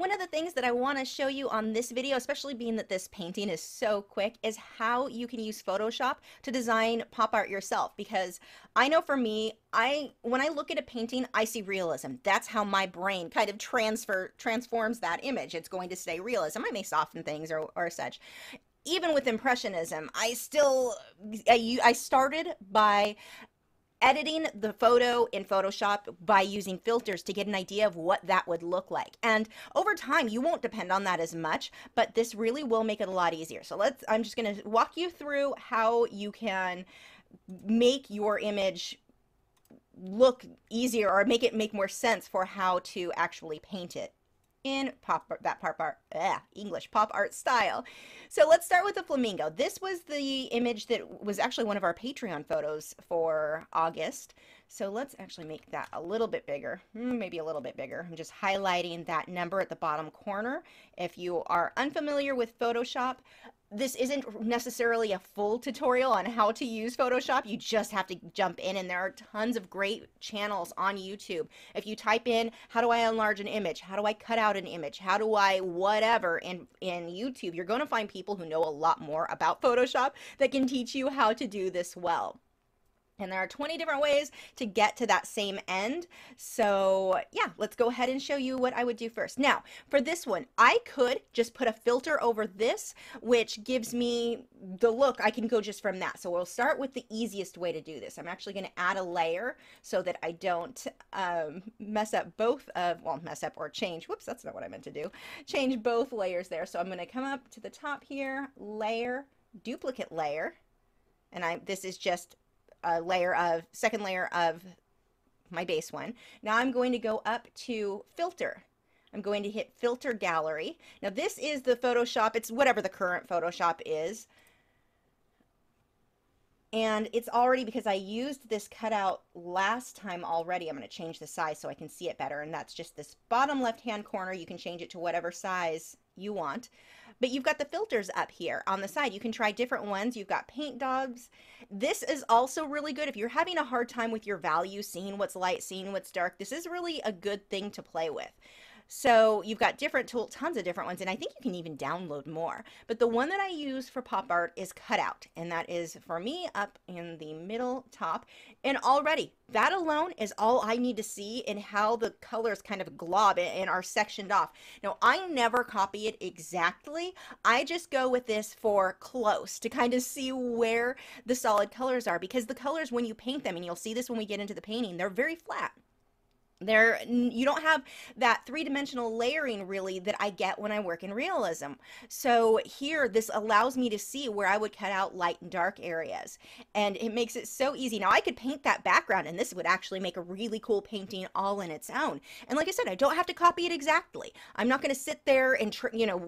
One of the things that I want to show you on this video, especially being that this painting is so quick, is how you can use Photoshop to design pop art yourself. Because I know for me, when I look at a painting, I see realism. That's how my brain kind of transforms that image. It's going to stay realism. I may soften things or such. Even with Impressionism, I started by editing the photo in Photoshop by using filters to get an idea of what that would look like. And over time, you won't depend on that as much, but this really will make it a lot easier. So I'm just going to walk you through how you can make your image look easier or make it make more sense for how to actually paint it in English pop art style. So let's start with the flamingo. This was the image that was actually one of our Patreon photos for August. So let's actually make that a little bit bigger, maybe a little bit bigger. I'm just highlighting that number at the bottom corner. If you are unfamiliar with Photoshop, this isn't necessarily a full tutorial on how to use Photoshop. You just have to jump in, and there are tons of great channels on YouTube. If you type in, how do I enlarge an image? How do I cut out an image? How do I whatever in YouTube, you're going to find people who know a lot more about Photoshop that can teach you how to do this well. And there are 20 different ways to get to that same end. So yeah, let's go ahead and show you what I would do first. Now, for this one, I could just put a filter over this, which gives me the look. I can go just from that. So we'll start with the easiest way to do this. I'm actually going to add a layer so that I don't mess up mess up or change. Whoops, that's not what I meant to do. Change both layers there. So I'm going to come up to the top here, layer, duplicate layer. And this is just a second layer of my base one. Now I'm going to go up to filter. I'm going to hit filter gallery. Now this is the Photoshop, it's whatever the current Photoshop is. And it's already, because I used this cutout last time already, I'm going to change the size so I can see it better. And that's just this bottom left-hand corner. You can change it to whatever size you want. But you've got the filters up here on the side. You can try different ones. You've got paint dogs. This is also really good if you're having a hard time with your values, seeing what's light, seeing what's dark. This is really a good thing to play with. So you've got tons of different ones, and I think you can even download more. But the one that I use for pop art is Cutout, and that is, for me, up in the middle top. And already, that alone is all I need to see in how the colors kind of glob and are sectioned off. Now, I never copy it exactly. I just go with this for close to kind of see where the solid colors are, because the colors, when you paint them, and you'll see this when we get into the painting, they're very flat. You don't have that three-dimensional layering really that I get when I work in realism. So here, this allows me to see where I would cut out light and dark areas. And it makes it so easy. Now I could paint that background, and this would actually make a really cool painting all in its own. And like I said, I don't have to copy it exactly. I'm not going to sit there and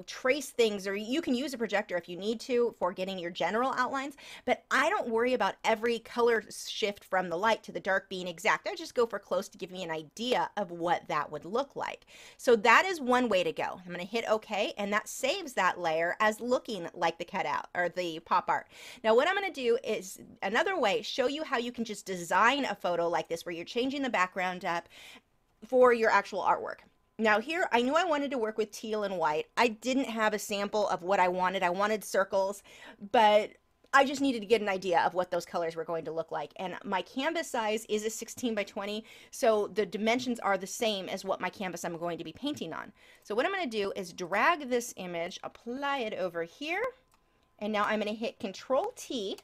trace things, or you can use a projector if you need to for getting your general outlines, but I don't worry about every color shift from the light to the dark being exact. I just go for close to give me an idea of what that would look like. So that is one way to go. I'm going to hit OK, and that saves that layer as looking like the cutout or the pop art. Now what I'm going to do is another way, show you how you can just design a photo like this where you're changing the background up for your actual artwork. Now here, I knew I wanted to work with teal and white. I didn't have a sample of what I wanted. I wanted circles, but I just needed to get an idea of what those colors were going to look like. And my canvas size is a 16 by 20, so the dimensions are the same as what my canvas I'm going to be painting on. So what I'm going to do is drag this image, apply it over here, and now I'm going to hit Control T,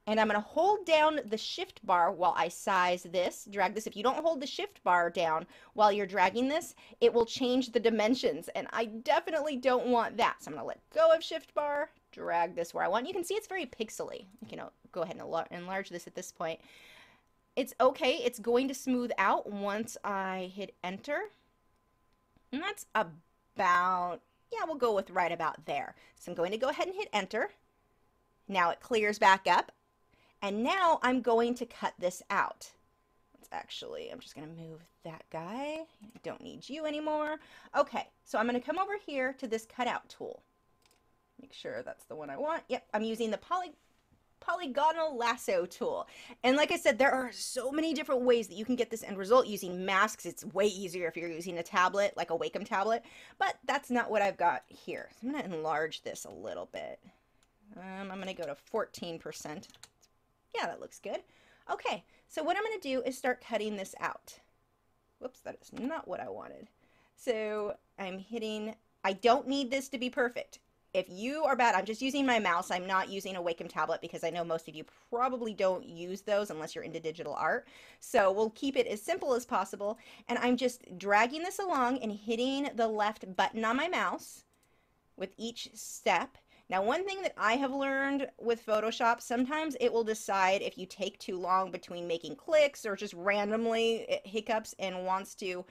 and I'm going to hold down the shift bar while I size this, drag this. If you don't hold the shift bar down while you're dragging this, it will change the dimensions, and I definitely don't want that. So I'm going to let go of shift bar, drag this where I want. You can see it's very pixely. Go ahead and enlarge this at this point. It's okay. It's going to smooth out once I hit enter. And that's about, yeah, we'll go with right about there. So I'm going to go ahead and hit enter. Now it clears back up. And now I'm going to cut this out. I'm just going to move that guy. I don't need you anymore. Okay, so I'm going to come over here to this cutout tool. Make sure that's the one I want. Yep, I'm using the polygonal lasso tool. And like I said, there are so many different ways that you can get this end result using masks. It's way easier if you're using a tablet, like a Wacom tablet, but that's not what I've got here. So I'm going to enlarge this a little bit. I'm going to go to 14%. Yeah, that looks good. Okay, so what I'm going to do is start cutting this out. Whoops, that is not what I wanted. So I'm hitting, I don't need this to be perfect. If you are bad, I'm just using my mouse. I'm not using a Wacom tablet because I know most of you probably don't use those unless you're into digital art. So we'll keep it as simple as possible. And I'm just dragging this along and hitting the left button on my mouse with each step. Now, one thing that I have learned with Photoshop, sometimes it will decide if you take too long between making clicks or just randomly it hiccups and wants to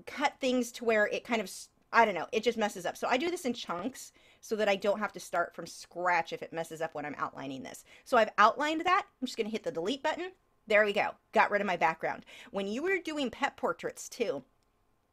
cut things to where it kind of, I don't know, it just messes up. So I do this in chunks so that I don't have to start from scratch if it messes up when I'm outlining this. So I've outlined that. I'm just going to hit the delete button. There we go. Got rid of my background. When you were doing pet portraits too,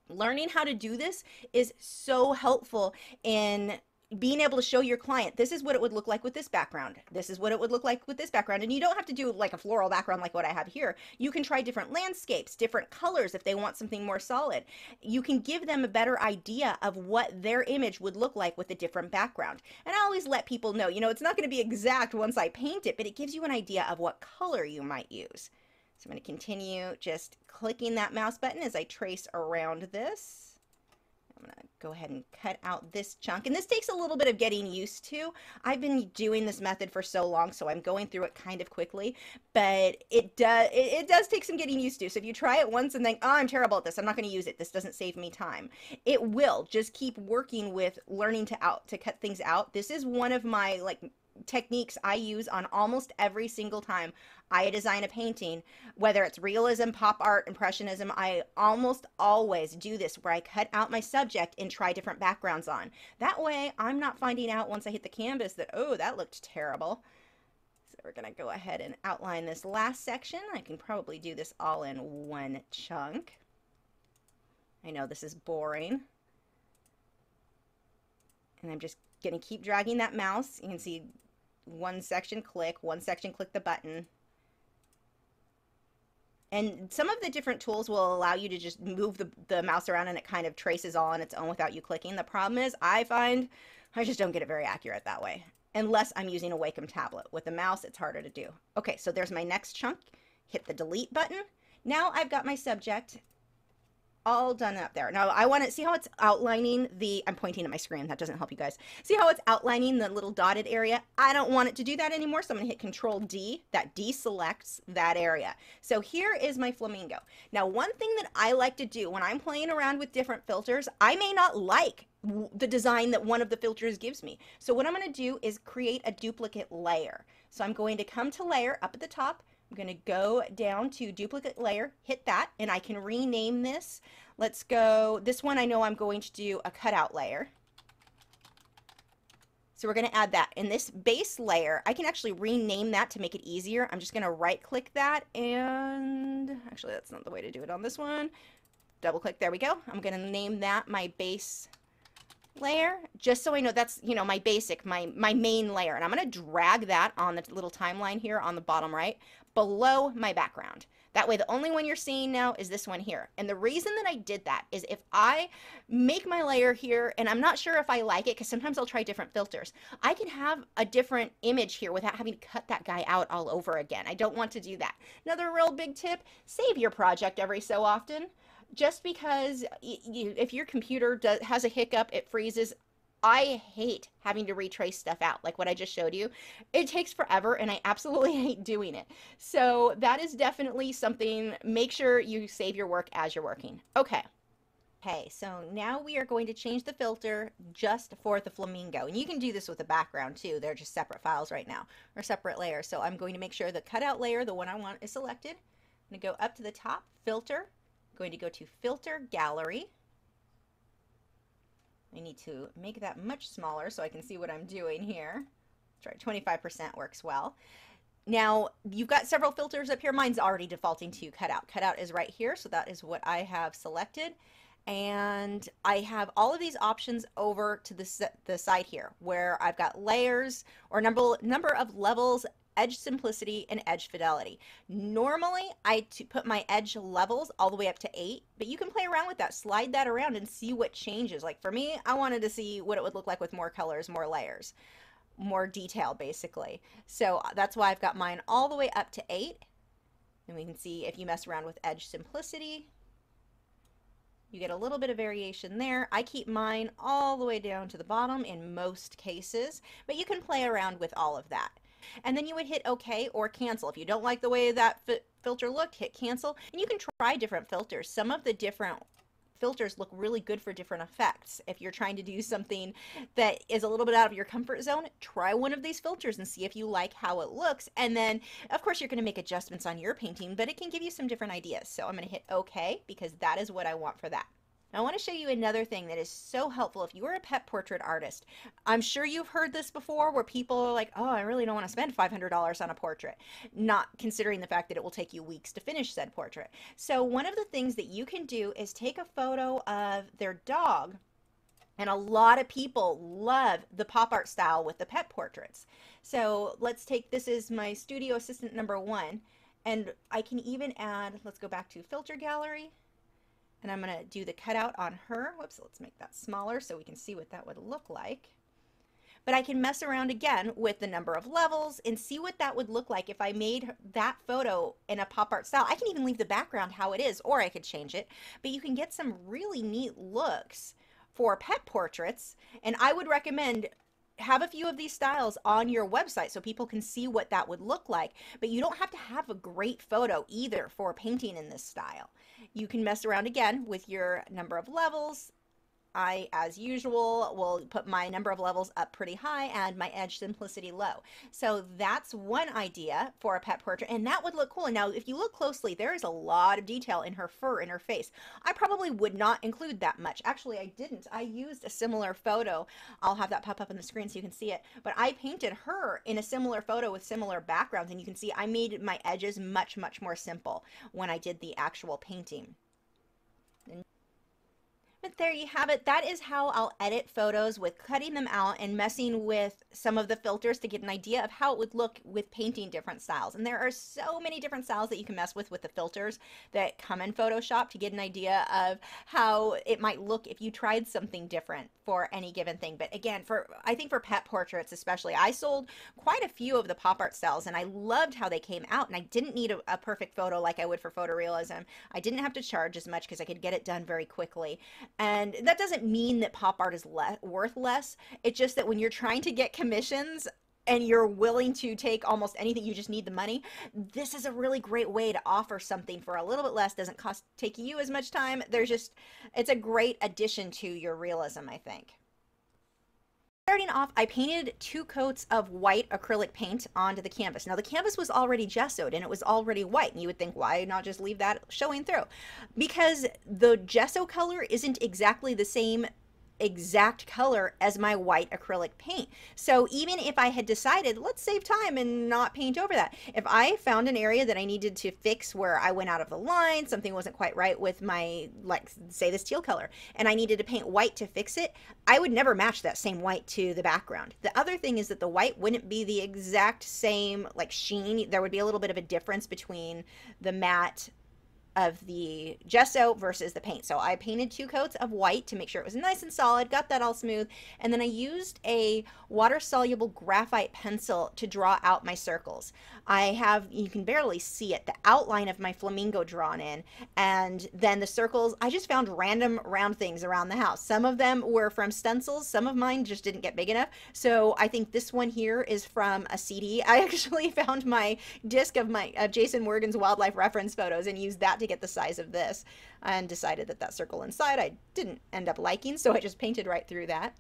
learning how to do this is so helpful in being able to show your client, this is what it would look like with this background. This is what it would look like with this background. And you don't have to do like a floral background like what I have here. You can try different landscapes, different colors if they want something more solid. You can give them a better idea of what their image would look like with a different background. And I always let people know, you know, it's not going to be exact once I paint it, but it gives you an idea of what color you might use. So I'm going to continue just clicking that mouse button as I trace around this. I'm going to go ahead and cut out this chunk. And this takes a little bit of getting used to. I've been doing this method for so long, so I'm going through it kind of quickly. But it does take some getting used to. So if you try it once and think, oh, I'm terrible at this, I'm not going to use it, this doesn't save me time. It will. Just keep working with learning to cut things out. This is one of my techniques I use on almost every single time I design a painting, whether it's realism, pop art, impressionism. I almost always do this where I cut out my subject and try different backgrounds on. That way I'm not finding out once I hit the canvas that, oh, that looked terrible. So we're going to go ahead and outline this last section. I can probably do this all in one chunk. I know this is boring. And I'm just going to keep dragging that mouse. You can see one section click the button. And some of the different tools will allow you to just move the mouse around and it kind of traces all on its own without you clicking. The problem is I find I just don't get it very accurate that way, unless I'm using a Wacom tablet. With the mouse, it's harder to do. Okay, so there's my next chunk. Hit the delete button. Now I've got my subject all done up there. Now I want to see how it's outlining I'm pointing at my screen. That doesn't help you guys. See how it's outlining the little dotted area? I don't want it to do that anymore. So I'm going to hit Control D. That deselects that area. So here is my flamingo. Now, one thing that I like to do when I'm playing around with different filters, I may not like the design that one of the filters gives me. So what I'm going to do is create a duplicate layer. So I'm going to come to layer up at the top. I'm going to go down to duplicate layer, hit that, and I can rename this. Let's go, this one I know I'm going to do a cutout layer. So we're going to add that. In this base layer, I can actually rename that to make it easier. I'm just going to right click that and actually that's not the way to do it on this one. Double click, there we go. I'm going to name that my base layer, just so I know that's, you know, my basic, my main layer. And I'm going to drag that on the little timeline here on the bottom right below my background. That way the only one you're seeing now is this one here. And the reason that I did that is if I make my layer here and I'm not sure if I like it, because sometimes I'll try different filters, I can have a different image here without having to cut that guy out all over again. I don't want to do that. Another real big tip, save your project every so often. Just because if your computer has a hiccup, it freezes. I hate having to retrace stuff out, like what I just showed you. It takes forever, and I absolutely hate doing it. So that is definitely something. Make sure you save your work as you're working. Okay. Okay, so now we are going to change the filter just for the flamingo. And you can do this with the background too. They're just separate files right now, or separate layers. So I'm going to make sure the cutout layer, the one I want, is selected. I'm going to go up to the top, filter. Going to go to Filter Gallery. I need to make that much smaller so I can see what I'm doing here. Try 25% works well. Now, you've got several filters up here. Mine's already defaulting to Cutout. Cutout is right here, so that is what I have selected. And I have all of these options over to the side here where I've got layers or number of levels edge simplicity, and edge fidelity. Normally, I put my edge levels all the way up to 8, but you can play around with that, slide that around and see what changes. Like for me, I wanted to see what it would look like with more colors, more layers, more detail basically. So that's why I've got mine all the way up to 8. And we can see if you mess around with edge simplicity, you get a little bit of variation there. I keep mine all the way down to the bottom in most cases, but you can play around with all of that. And then you would hit OK or cancel. If you don't like the way that filter looked, hit cancel. And you can try different filters. Some of the different filters look really good for different effects. If you're trying to do something that is a little bit out of your comfort zone, try one of these filters and see if you like how it looks. And then, of course, you're going to make adjustments on your painting, but it can give you some different ideas. So I'm going to hit OK because that is what I want for that. I want to show you another thing that is so helpful if you are a pet portrait artist. I'm sure you've heard this before where people are like, oh, I really don't want to spend $500 on a portrait, not considering the fact that it will take you weeks to finish said portrait. So one of the things that you can do is take a photo of their dog, and a lot of people love the pop art style with the pet portraits. So let's take, this is my studio assistant number 1, and I can even add, let's go back to filter gallery. And I'm going to do the cutout on her. Whoops, let's make that smaller so we can see what that would look like. But I can mess around again with the number of levels and see what that would look like if I made that photo in a pop art style. I can even leave the background how it is, or I could change it. But you can get some really neat looks for pet portraits. And I would recommend have a few of these styles on your website so people can see what that would look like. But you don't have to have a great photo either for painting in this style. You can mess around again with your number of levels. I, as usual, will put my number of levels up pretty high and my edge simplicity low. So that's one idea for a pet portrait, and that would look cool. And now, if you look closely, there is a lot of detail in her fur, in her face. I probably would not include that much. Actually, I didn't. I used a similar photo. I'll have that pop up on the screen so you can see it. But I painted her in a similar photo with similar backgrounds, and you can see I made my edges much, much more simple when I did the actual painting. But there you have it. That is how I'll edit photos, with cutting them out and messing with some of the filters to get an idea of how it would look with painting different styles. And there are so many different styles that you can mess with the filters that come in Photoshop to get an idea of how it might look if you tried something different for any given thing. But again, I think for pet portraits especially, I sold quite a few of the pop art styles and I loved how they came out, and I didn't need a perfect photo like I would for photorealism. I didn't have to charge as much because I could get it done very quickly. And that doesn't mean that pop art is worth less. It's just that when you're trying to get commissions and you're willing to take almost anything, you just need the money, this is a really great way to offer something for a little bit less. Doesn't take you as much time. It's a great addition to your realism, I think. Starting off, I painted 2 coats of white acrylic paint onto the canvas. Now the canvas was already gessoed and it was already white, and you would think, why not just leave that showing through? Because the gesso color isn't exactly the same exact color as my white acrylic paint. So even if I had decided, let's save time and not paint over that, if I found an area that I needed to fix where I went out of the line, something wasn't quite right with my, like say this teal color, and I needed to paint white to fix it, I would never match that same white to the background. The other thing is that the white wouldn't be the exact same like sheen. There would be a little bit of a difference between the matte of the gesso versus the paint. So I painted 2 coats of white to make sure it was nice and solid, got that all smooth, and then I used a water-soluble graphite pencil to draw out my circles. You can barely see it, the outline of my flamingo drawn in, and then the circles, I just found random round things around the house. Some of them were from stencils, some of mine just didn't get big enough, so I think this one here is from a CD. I actually found my disc of Jason Morgan's wildlife reference photos and used that to get the size of this, and decided that circle inside I didn't end up liking, so I just painted right through that.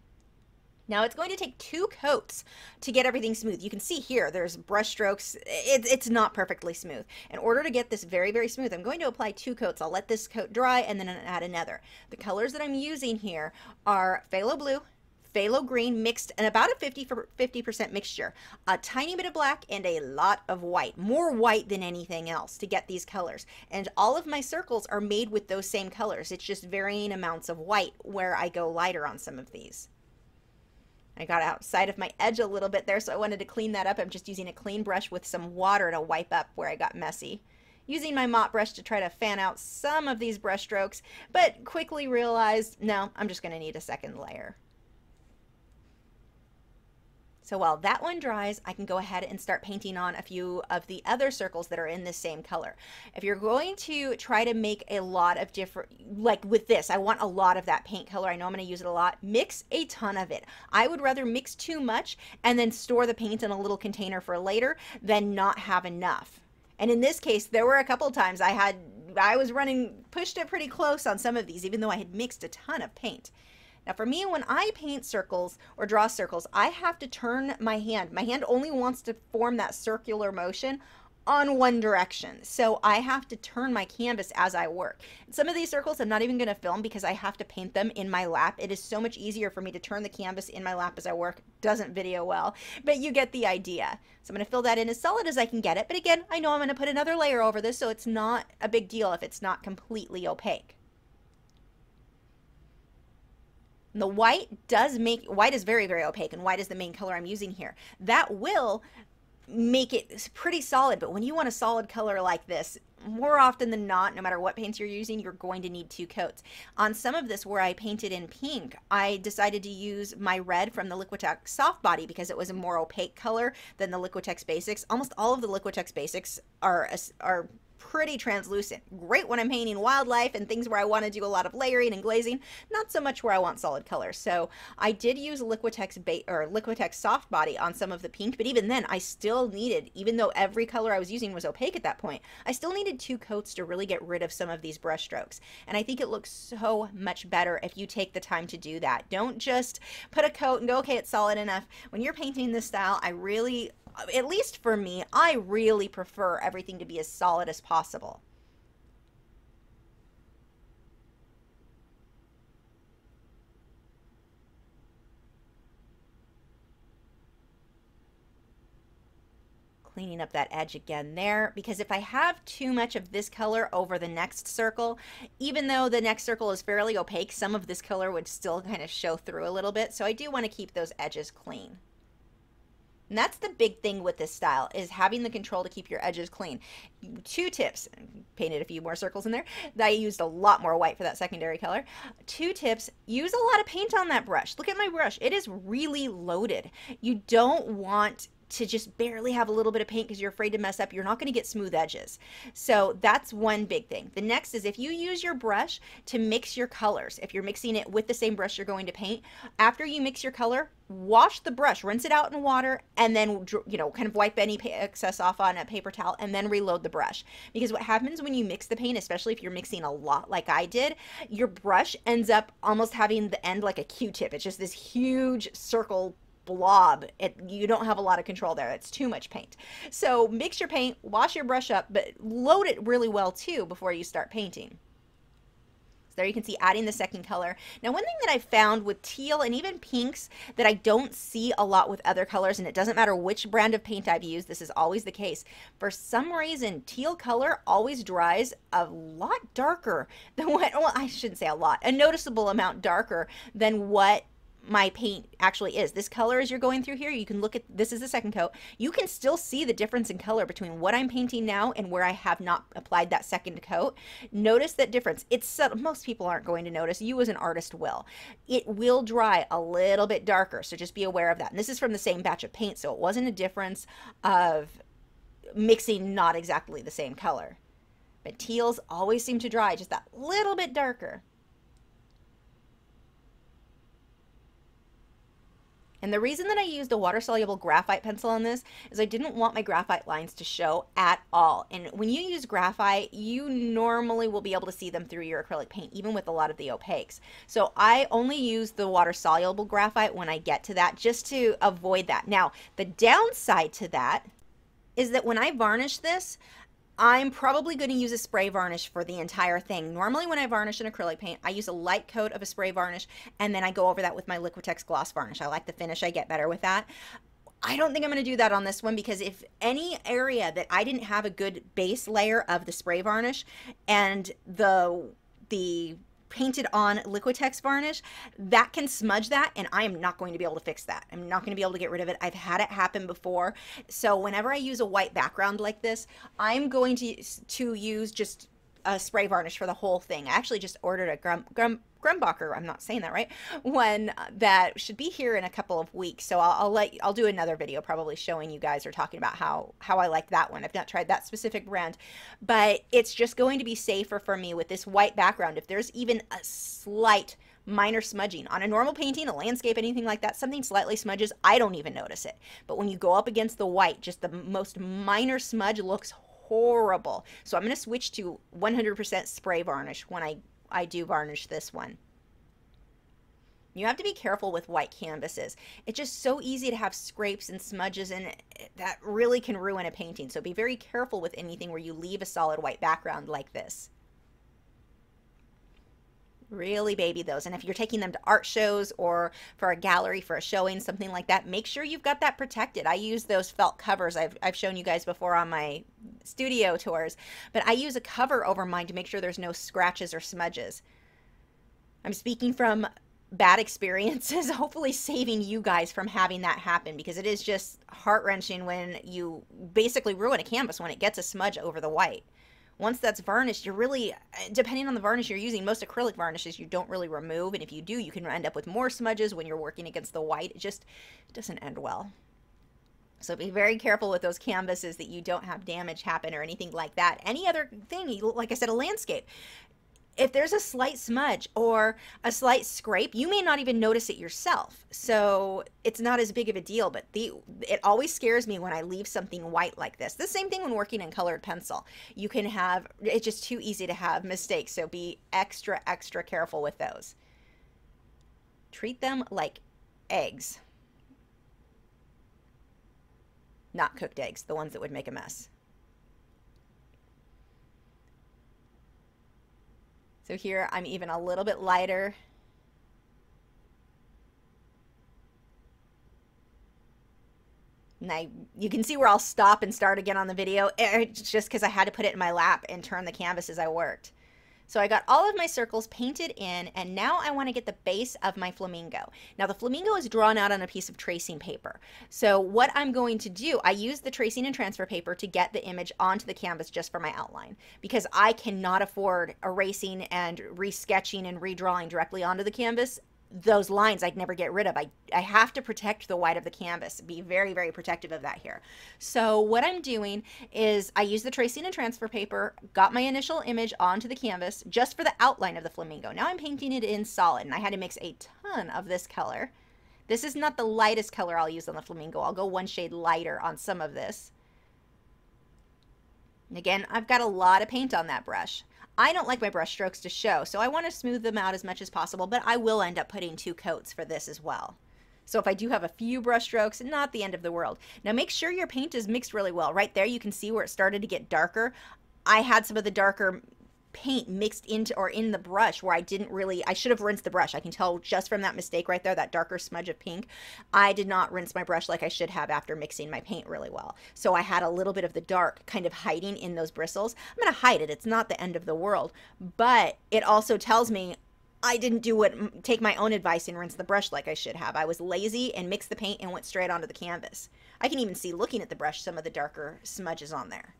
Now it's going to take 2 coats to get everything smooth. You can see here there's brush strokes. It's not perfectly smooth. In order to get this very, very smooth, I'm going to apply 2 coats. I'll let this coat dry and then add another. The colors that I'm using here are phthalo blue, phthalo green mixed in about a 50% mixture, a tiny bit of black, and a lot of white, more white than anything else to get these colors. And all of my circles are made with those same colors. It's just varying amounts of white where I go lighter on some of these. I got outside of my edge a little bit there, so I wanted to clean that up. I'm just using a clean brush with some water to wipe up where I got messy. Using my mop brush to try to fan out some of these brush strokes, but quickly realized, no, I'm just going to need a second layer. So while that one dries, I can go ahead and start painting on a few of the other circles that are in the same color. If you're going to try to make a lot of different, like with this, I want a lot of that paint color. I know I'm going to use it a lot. Mix a ton of it. I would rather mix too much and then store the paint in a little container for later than not have enough. And in this case, there were a couple of times I was pushed it pretty close on some of these, even though I had mixed a ton of paint. Now for me, when I paint circles or draw circles, I have to turn my hand. My hand only wants to form that circular motion on one direction. So I have to turn my canvas as I work. Some of these circles I'm not even going to film because I have to paint them in my lap. It is so much easier for me to turn the canvas in my lap as I work. Doesn't video well, but you get the idea. So I'm going to fill that in as solid as I can get it. But again, I know I'm going to put another layer over this, so it's not a big deal if it's not completely opaque. The white is very, very opaque, and white is the main color I'm using here. That will make it pretty solid, but when you want a solid color like this, more often than not, no matter what paints you're using, you're going to need 2 coats. On some of this where I painted in pink, I decided to use my red from the Liquitex Soft Body because it was a more opaque color than the Liquitex Basics. Almost all of the Liquitex Basics are pretty translucent. Great when I'm painting wildlife and things where I want to do a lot of layering and glazing, not so much where I want solid colors. So I did use Liquitex Soft Body on some of the pink, but even then I still needed, even though every color I was using was opaque at that point, I still needed 2 coats to really get rid of some of these brush strokes. And I think it looks so much better if you take the time to do that. Don't just put a coat and go, okay, it's solid enough. When you're painting this style, at least for me, I really prefer everything to be as solid as possible. Cleaning up that edge again there, because if I have too much of this color over the next circle, even though the next circle is fairly opaque, some of this color would still kind of show through a little bit. So I do want to keep those edges clean. And that's the big thing with this style, is having the control to keep your edges clean. 2 tips, painted a few more circles in there. I used a lot more white for that secondary color. 2 tips, use a lot of paint on that brush. Look at my brush. It is really loaded. You don't want to just barely have a little bit of paint because you're afraid to mess up. You're not going to get smooth edges. So that's one big thing. The next is if you use your brush to mix your colors, if you're mixing it with the same brush you're going to paint, after you mix your color, wash the brush, rinse it out in water, and then, kind of wipe any excess off on a paper towel, and then reload the brush. Because what happens when you mix the paint, especially if you're mixing a lot like I did, your brush ends up almost having the end like a Q-tip. It's just this huge circle blob. You don't have a lot of control there. It's too much paint. So mix your paint, wash your brush up, but load it really well too before you start painting. So there you can see adding the second color. Now, one thing that I found with teal and even pinks that I don't see a lot with other colors, and it doesn't matter which brand of paint I've used, this is always the case. For some reason, teal color always dries a lot darker than what, well, I shouldn't say a lot, a noticeable amount darker than what my paint actually is. This color as you're going through here, you can look at, this is the second coat. You can still see the difference in color between what I'm painting now and where I have not applied that second coat. Notice that difference. It's subtle. Most people aren't going to notice. You as an artist will. It will dry a little bit darker, so just be aware of that. And this is from the same batch of paint, so it wasn't a difference of mixing not exactly the same color. But teals always seem to dry just that little bit darker. And the reason that I used a water-soluble graphite pencil on this is I didn't want my graphite lines to show at all. And when you use graphite, you normally will be able to see them through your acrylic paint, even with a lot of the opaques. So I only use the water-soluble graphite when I get to that, just to avoid that. Now, the downside to that is that when I varnish this, I'm probably going to use a spray varnish for the entire thing. Normally when I varnish an acrylic paint, I use a light coat of a spray varnish, and then I go over that with my Liquitex gloss varnish. I like the finish. I get better with that. I don't think I'm going to do that on this one, because if any area that I didn't have a good base layer of the spray varnish and the painted on Liquitex varnish, that can smudge that, and I am not going to be able to fix that. I'm not going to be able to get rid of it. I've had it happen before. So whenever I use a white background like this, I'm going to use just a spray varnish for the whole thing. I actually just ordered a Grumbacher, I'm not saying that right, one that should be here in a couple of weeks. So I'll do another video probably showing you guys or talking about how I like that one. I've not tried that specific brand, but it's just going to be safer for me with this white background. If there's even a slight minor smudging on a normal painting, a landscape, anything like that, something slightly smudges, I don't even notice it. But when you go up against the white, just the most minor smudge looks horrible. So I'm going to switch to 100% spray varnish when I do varnish this one. You have to be careful with white canvases. It's just so easy to have scrapes and smudges, and that really can ruin a painting. So be very careful with anything where you leave a solid white background like this. Really baby those. And if you're taking them to art shows or for a gallery, for a showing, something like that, make sure you've got that protected. I use those felt covers. I've shown you guys before on my studio tours, but I use a cover over mine to make sure there's no scratches or smudges. I'm speaking from bad experiences, hopefully saving you guys from having that happen, because it is just heart-wrenching when you basically ruin a canvas when it gets a smudge over the white. Once that's varnished, you're really, depending on the varnish you're using, most acrylic varnishes you don't really remove, and if you do, you can end up with more smudges when you're working against the white. It just doesn't end well. So be very careful with those canvases that you don't have damage happen or anything like that. Any other thing, like I said, a landscape. If there's a slight smudge or a slight scrape, you may not even notice it yourself. So it's not as big of a deal, but it always scares me when I leave something white like this. The same thing when working in colored pencil. You can have, it's just too easy to have mistakes. So be extra, extra careful with those. Treat them like eggs. Not cooked eggs, the ones that would make a mess. So here I'm even a little bit lighter. And you can see where I'll stop and start again on the video. It's just because I had to put it in my lap and turn the canvas as I worked. So I got all of my circles painted in, and now I want to get the base of my flamingo. Now the flamingo is drawn out on a piece of tracing paper. So what I'm going to do, I use the tracing and transfer paper to get the image onto the canvas just for my outline, because I cannot afford erasing and resketching and redrawing directly onto the canvas. Those lines I'd never get rid of. I have to protect the white of the canvas, be very, very protective of that here. So what I'm doing is I use the tracing and transfer paper, got my initial image onto the canvas just for the outline of the flamingo. Now I'm painting it in solid, and I had to mix a ton of this color. This is not the lightest color I'll use on the flamingo. I'll go one shade lighter on some of this. And again, I've got a lot of paint on that brush. I don't like my brush strokes to show, so I want to smooth them out as much as possible, but I will end up putting 2 coats for this as well. So if I do have a few brush strokes, not the end of the world. Now make sure your paint is mixed really well. Right there you can see where it started to get darker. I had some of the darker paint mixed into or in the brush where I should have rinsed the brush. I can tell just from that mistake right there, that darker smudge of pink. I did not rinse my brush like I should have after mixing my paint really well. So I had a little bit of the dark kind of hiding in those bristles. I'm going to hide it. It's not the end of the world, but it also tells me I didn't take my own advice and rinse the brush like I should have. I was lazy and mixed the paint and went straight onto the canvas. I can even see looking at the brush some of the darker smudges on there.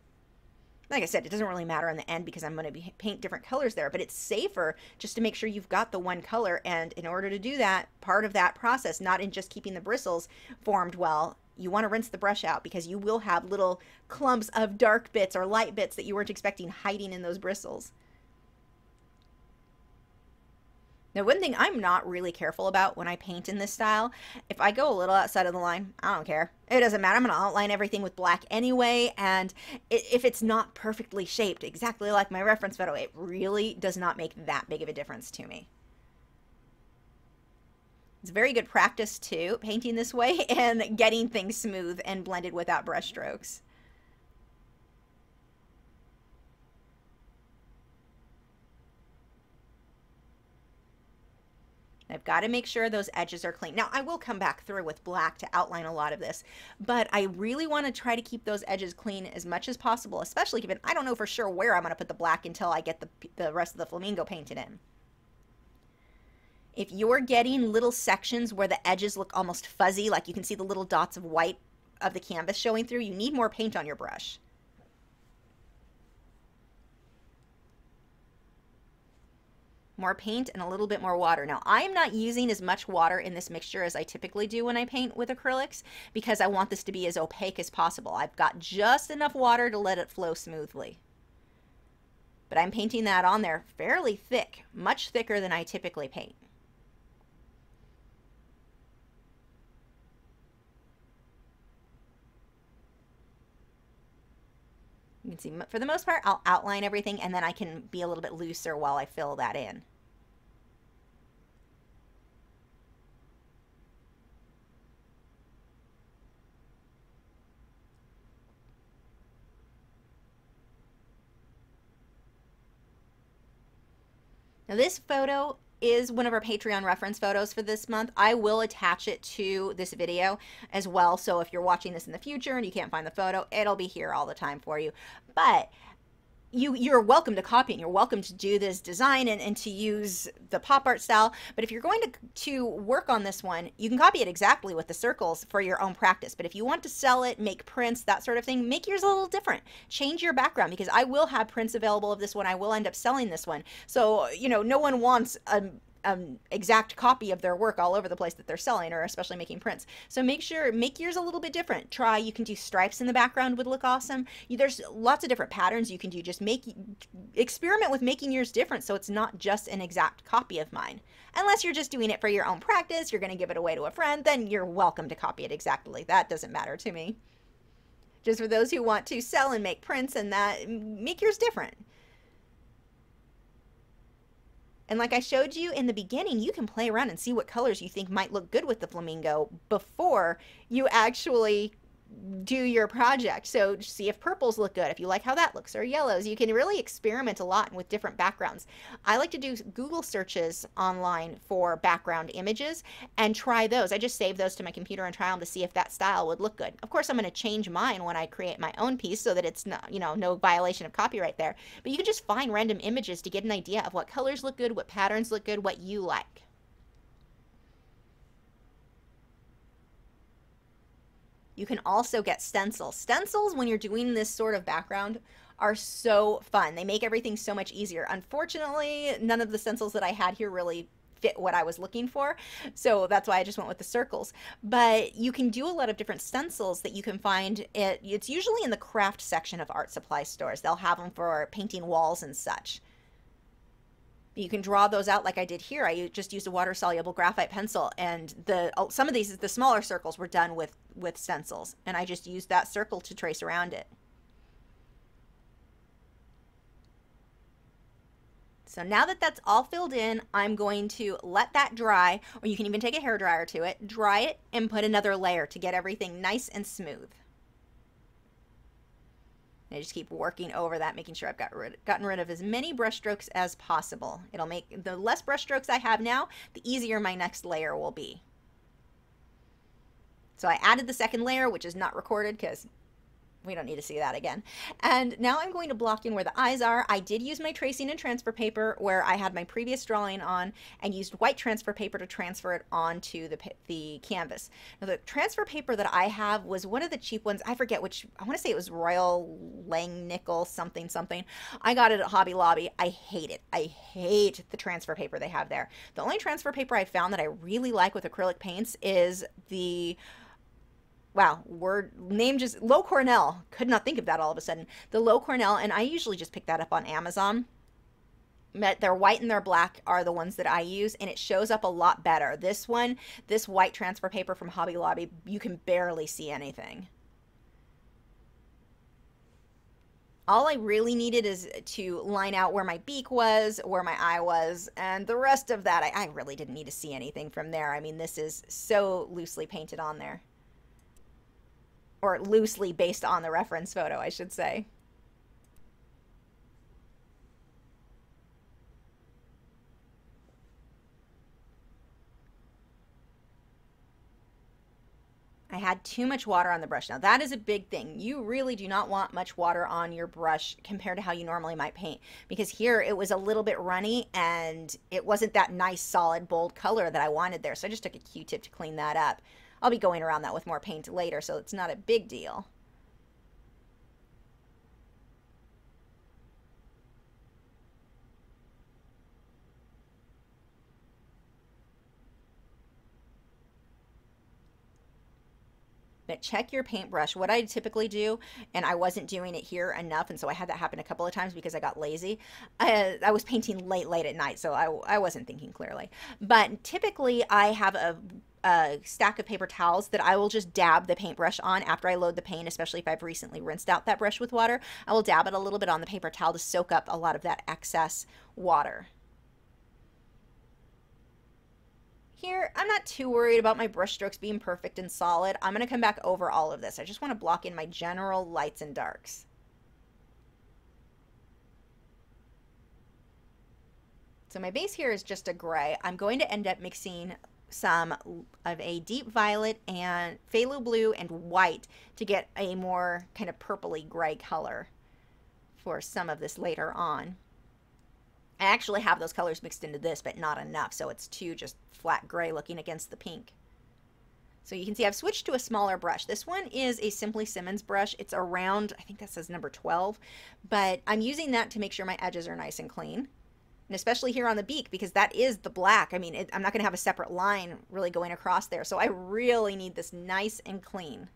Like I said, it doesn't really matter in the end because I'm going to paint different colors there, but it's safer just to make sure you've got the one color. And in order to do that, part of that process, not in just keeping the bristles formed well, you want to rinse the brush out because you will have little clumps of dark bits or light bits that you weren't expecting hiding in those bristles. Now, one thing I'm not really careful about when I paint in this style, if I go a little outside of the line, I don't care. It doesn't matter. I'm going to outline everything with black anyway, and if it's not perfectly shaped, exactly like my reference photo, it really does not make that big of a difference to me. It's very good practice, too, painting this way and getting things smooth and blended without brush strokes. I've got to make sure those edges are clean. Now, I will come back through with black to outline a lot of this, but I really want to try to keep those edges clean as much as possible, especially given I don't know for sure where I'm going to put the black until I get the rest of the flamingo painted in. If you're getting little sections where the edges look almost fuzzy, like you can see the little dots of white of the canvas showing through, you need more paint on your brush. More paint and a little bit more water. Now, I am not using as much water in this mixture as I typically do when I paint with acrylics because I want this to be as opaque as possible. I've got just enough water to let it flow smoothly. But I'm painting that on there fairly thick, much thicker than I typically paint. You can see, for the most part, I'll outline everything and then I can be a little bit looser while I fill that in. Now this photo is one of our Patreon reference photos for this month. I will attach it to this video as well. So if you're watching this in the future and you can't find the photo, it'll be here all the time for you. But you're welcome to copy and you're welcome to do this design and to use the pop art style. But if you're going to work on this one, you can copy it exactly with the circles for your own practice. But if you want to sell it, make prints, that sort of thing, make yours a little different. Change your background, because I will have prints available of this one. I will end up selling this one. So, you know, no one wants an exact copy of their work all over the place that they're selling, or especially making prints. So make yours a little bit different. Try, you can do stripes in the background, would look awesome. There's lots of different patterns you can do. Just experiment with making yours different so it's not just an exact copy of mine. Unless you're just doing it for your own practice, you're going to give it away to a friend, then you're welcome to copy it exactly. That doesn't matter to me. Just for those who want to sell and make prints and that, make yours different. And like I showed you in the beginning, you can play around and see what colors you think might look good with the flamingo before you actually do your project. So see if purples look good, if you like how that looks, or yellows. You can really experiment a lot with different backgrounds. I like to do Google searches online for background images and try those. I just save those to my computer and try them to see if that style would look good. Of course, I'm going to change mine when I create my own piece so that it's not, no violation of copyright there. But you can just find random images to get an idea of what colors look good, what patterns look good, what you like. You can also get stencils. Stencils, when you're doing this sort of background, are so fun. They make everything so much easier. Unfortunately, none of the stencils that I had here really fit what I was looking for, so that's why I just went with the circles. But you can do a lot of different stencils that you can find. It's usually in the craft section of art supply stores. They'll have them for painting walls and such. You can draw those out like I did here. I just used a water-soluble graphite pencil, and some of these, the smaller circles, were done with stencils, and I just used that circle to trace around it. So now that that's all filled in, I'm going to let that dry, or you can even take a hairdryer to it, dry it, and put another layer to get everything nice and smooth. I just keep working over that, making sure I've gotten rid of as many brush strokes as possible. It'll make the less brush strokes I have now, the easier my next layer will be. So I added the second layer, which is not recorded because we don't need to see that again. And now I'm going to block in where the eyes are. I did use my tracing and transfer paper where I had my previous drawing on, and used white transfer paper to transfer it onto the canvas. Now the transfer paper that I have was one of the cheap ones. I forget which, I want to say it was Royal Langnickel something something. I got it at Hobby Lobby. I hate it. I hate the transfer paper they have there. The only transfer paper I found that I really like with acrylic paints is the name just Low Cornell. Could not think of that all of a sudden. The Low Cornell, and I usually just pick that up on Amazon. Their white and their black are the ones that I use, and it shows up a lot better. This white transfer paper from Hobby Lobby, you can barely see anything. All I really needed is to line out where my beak was, where my eye was, and the rest of that, I really didn't need to see anything from there. I mean, this is so loosely painted on there. Or loosely based on the reference photo, I should say. I had too much water on the brush. Now that is a big thing. You really do not want much water on your brush compared to how you normally might paint, because here it was a little bit runny and it wasn't that nice solid bold color that I wanted there. So I just took a Q-tip to clean that up. I'll be going around that with more paint later, so it's not a big deal. But check your paintbrush. What I typically do, and I wasn't doing it here enough, and so I had that happen a couple of times because I got lazy. I was painting late at night, so I wasn't thinking clearly. But typically I have a stack of paper towels that I will just dab the paintbrush on after I load the paint, especially if I've recently rinsed out that brush with water. I will dab it a little bit on the paper towel to soak up a lot of that excess water. Here, I'm not too worried about my brush strokes being perfect and solid. I'm going to come back over all of this. I just want to block in my general lights and darks. So my base here is just a gray. I'm going to end up mixing some of a deep violet and phthalo blue and white to get a more kind of purpley gray color for some of this later on. I actually have those colors mixed into this, but not enough, so it's too just flat gray looking against the pink. So you can see I've switched to a smaller brush. This one is a Simply Simmons brush. It's around, I think that says number 12, but I'm using that to make sure my edges are nice and clean. And especially here on the beak, because that is the black. I mean, I'm not going to have a separate line really going across there, so I really need this nice and clean.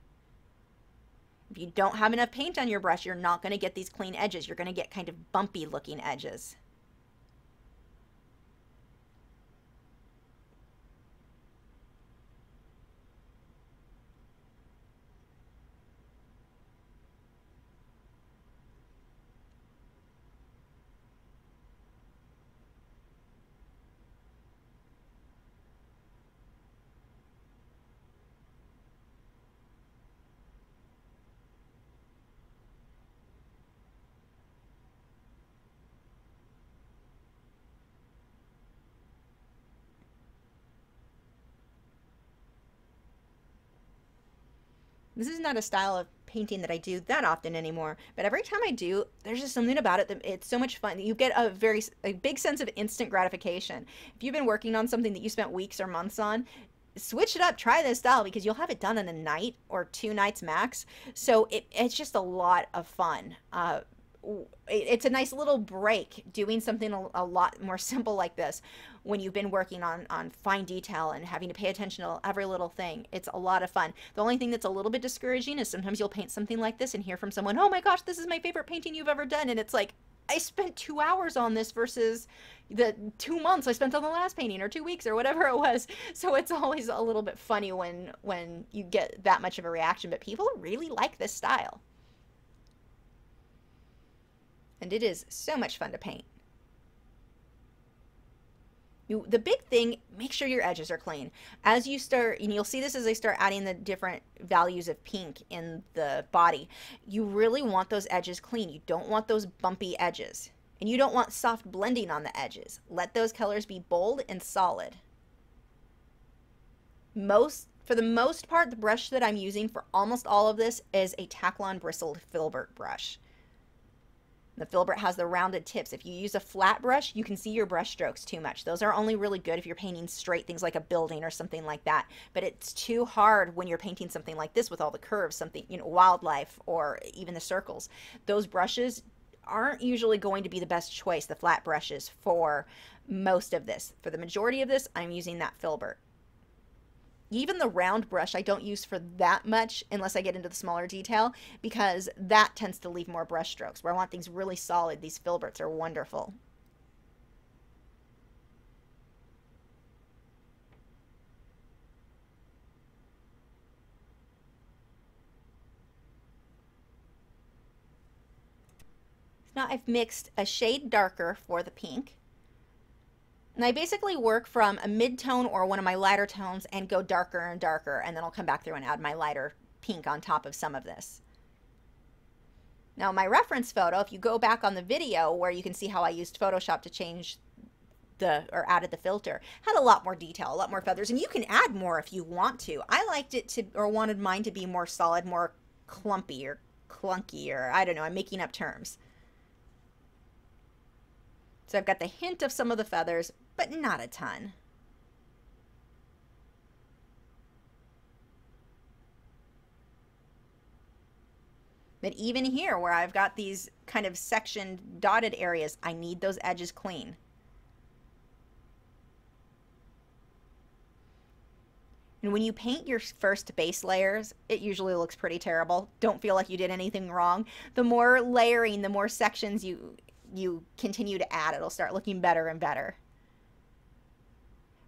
If you don't have enough paint on your brush, you're not going to get these clean edges. You're going to get kind of bumpy looking edges. This is not a style of painting that I do that often anymore, but every time I do, there's just something about it that it's so much fun. You get a big sense of instant gratification. If you've been working on something that you spent weeks or months on, switch it up, try this style, because you'll have it done in a night or 2 nights max. So it's just a lot of fun. It's a nice little break doing something a lot more simple like this when you've been working on fine detail and having to pay attention to every little thing. It's a lot of fun. The only thing that's a little bit discouraging is sometimes you'll paint something like this and hear from someone, oh my gosh, this is my favorite painting you've ever done. And it's like, I spent 2 hours on this versus the 2 months I spent on the last painting, or 2 weeks, or whatever it was. So it's always a little bit funny when you get that much of a reaction, but people really like this style. And it is so much fun to paint. The big thing, make sure your edges are clean. As you start, and you'll see this as I start adding the different values of pink in the body, you really want those edges clean. You don't want those bumpy edges. And you don't want soft blending on the edges. Let those colors be bold and solid. For the most part, the brush that I'm using for almost all of this is a Taklon bristled filbert brush. The filbert has the rounded tips. If you use a flat brush, you can see your brush strokes too much. Those are only really good if you're painting straight things like a building or something like that. But it's too hard when you're painting something like this with all the curves, something, you know, wildlife or even the circles. Those brushes aren't usually going to be the best choice, the flat brushes, for most of this. For the majority of this, I'm using that filbert. Even the round brush I don't use for that much unless I get into the smaller detail, because that tends to leave more brush strokes. Where I want things really solid, these filberts are wonderful. Now I've mixed a shade darker for the pink. And I basically work from a mid-tone or one of my lighter tones and go darker and darker, and then I'll come back through and add my lighter pink on top of some of this. Now my reference photo, if you go back on the video where you can see how I used Photoshop to change or added the filter, had a lot more detail, a lot more feathers, and you can add more if you want to. I liked it to, or wanted mine to be more solid, more clumpy or clunky, or I don't know, I'm making up terms. So I've got the hint of some of the feathers, but not a ton. But even here where I've got these kind of sectioned dotted areas, I need those edges clean. And when you paint your first base layers, it usually looks pretty terrible. Don't feel like you did anything wrong. The more layering, the more sections you continue to add, it'll start looking better and better.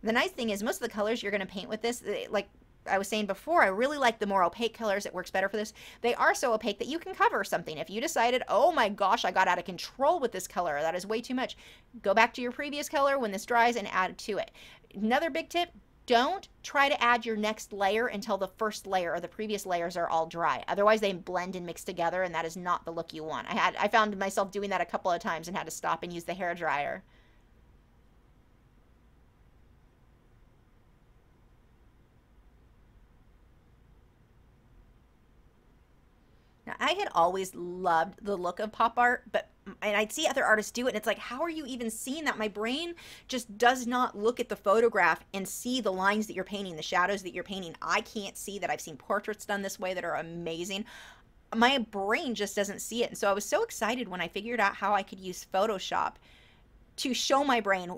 The nice thing is most of the colors you're going to paint with this, like I was saying before, I really like the more opaque colors. It works better for this. They are so opaque that you can cover something. If you decided, oh my gosh, I got out of control with this color, that is way too much, go back to your previous color when this dries and add to it. Another big tip, don't try to add your next layer until the first layer or the previous layers are all dry. Otherwise they blend and mix together, and that is not the look you want. I found myself doing that a couple of times and had to stop and use the hair dryer. Now, I had always loved the look of pop art, and I'd see other artists do it, and it's like, how are you even seeing that? My brain just does not look at the photograph and see the lines that you're painting, the shadows that you're painting. I can't see that. I've seen portraits done this way that are amazing. My brain just doesn't see it. And so I was so excited when I figured out how I could use Photoshop to show my brain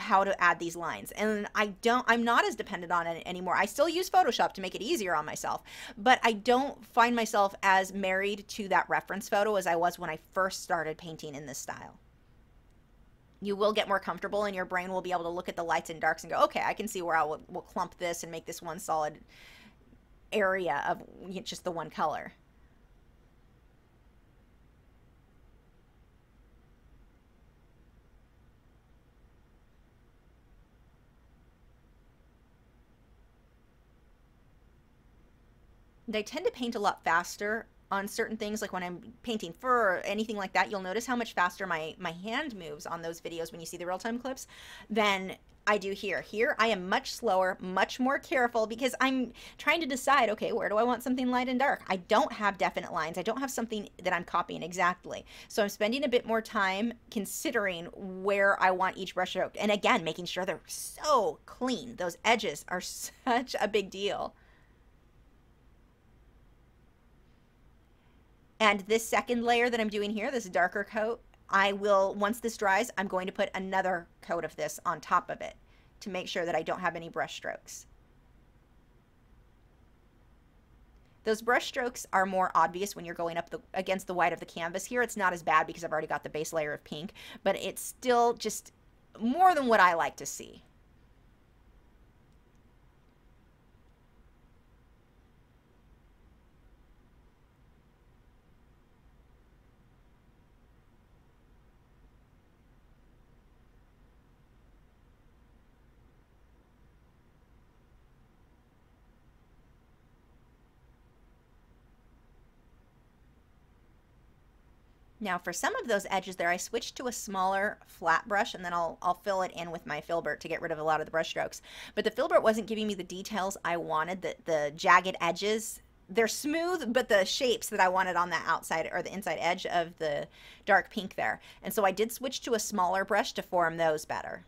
how to add these lines. And I'm not as dependent on it anymore. I still use Photoshop to make it easier on myself, but I don't find myself as married to that reference photo as I was when I first started painting in this style. You will get more comfortable, and your brain will be able to look at the lights and darks and go, okay, I can see where I will clump this and make this one solid area of just the one color. I tend to paint a lot faster on certain things, like when I'm painting fur or anything like that. You'll notice how much faster my hand moves on those videos when you see the real-time clips than I do here. Here I am much slower, much more careful, because I'm trying to decide, okay, where do I want something light and dark? I don't have definite lines. I don't have something that I'm copying exactly. So I'm spending a bit more time considering where I want each brush stroke. And again, making sure they're so clean. Those edges are such a big deal. And this second layer that I'm doing here, this darker coat, I will, once this dries, I'm going to put another coat of this on top of it to make sure that I don't have any brush strokes. Those brush strokes are more obvious when you're going up against the white of the canvas. Here it's not as bad because I've already got the base layer of pink, but it's still just more than what I like to see. Now for some of those edges there, I switched to a smaller flat brush, and then I'll fill it in with my filbert to get rid of a lot of the brush strokes. But the filbert wasn't giving me the details I wanted, the jagged edges. They're smooth, but the shapes that I wanted on the outside or the inside edge of the dark pink there. And so I did switch to a smaller brush to form those better.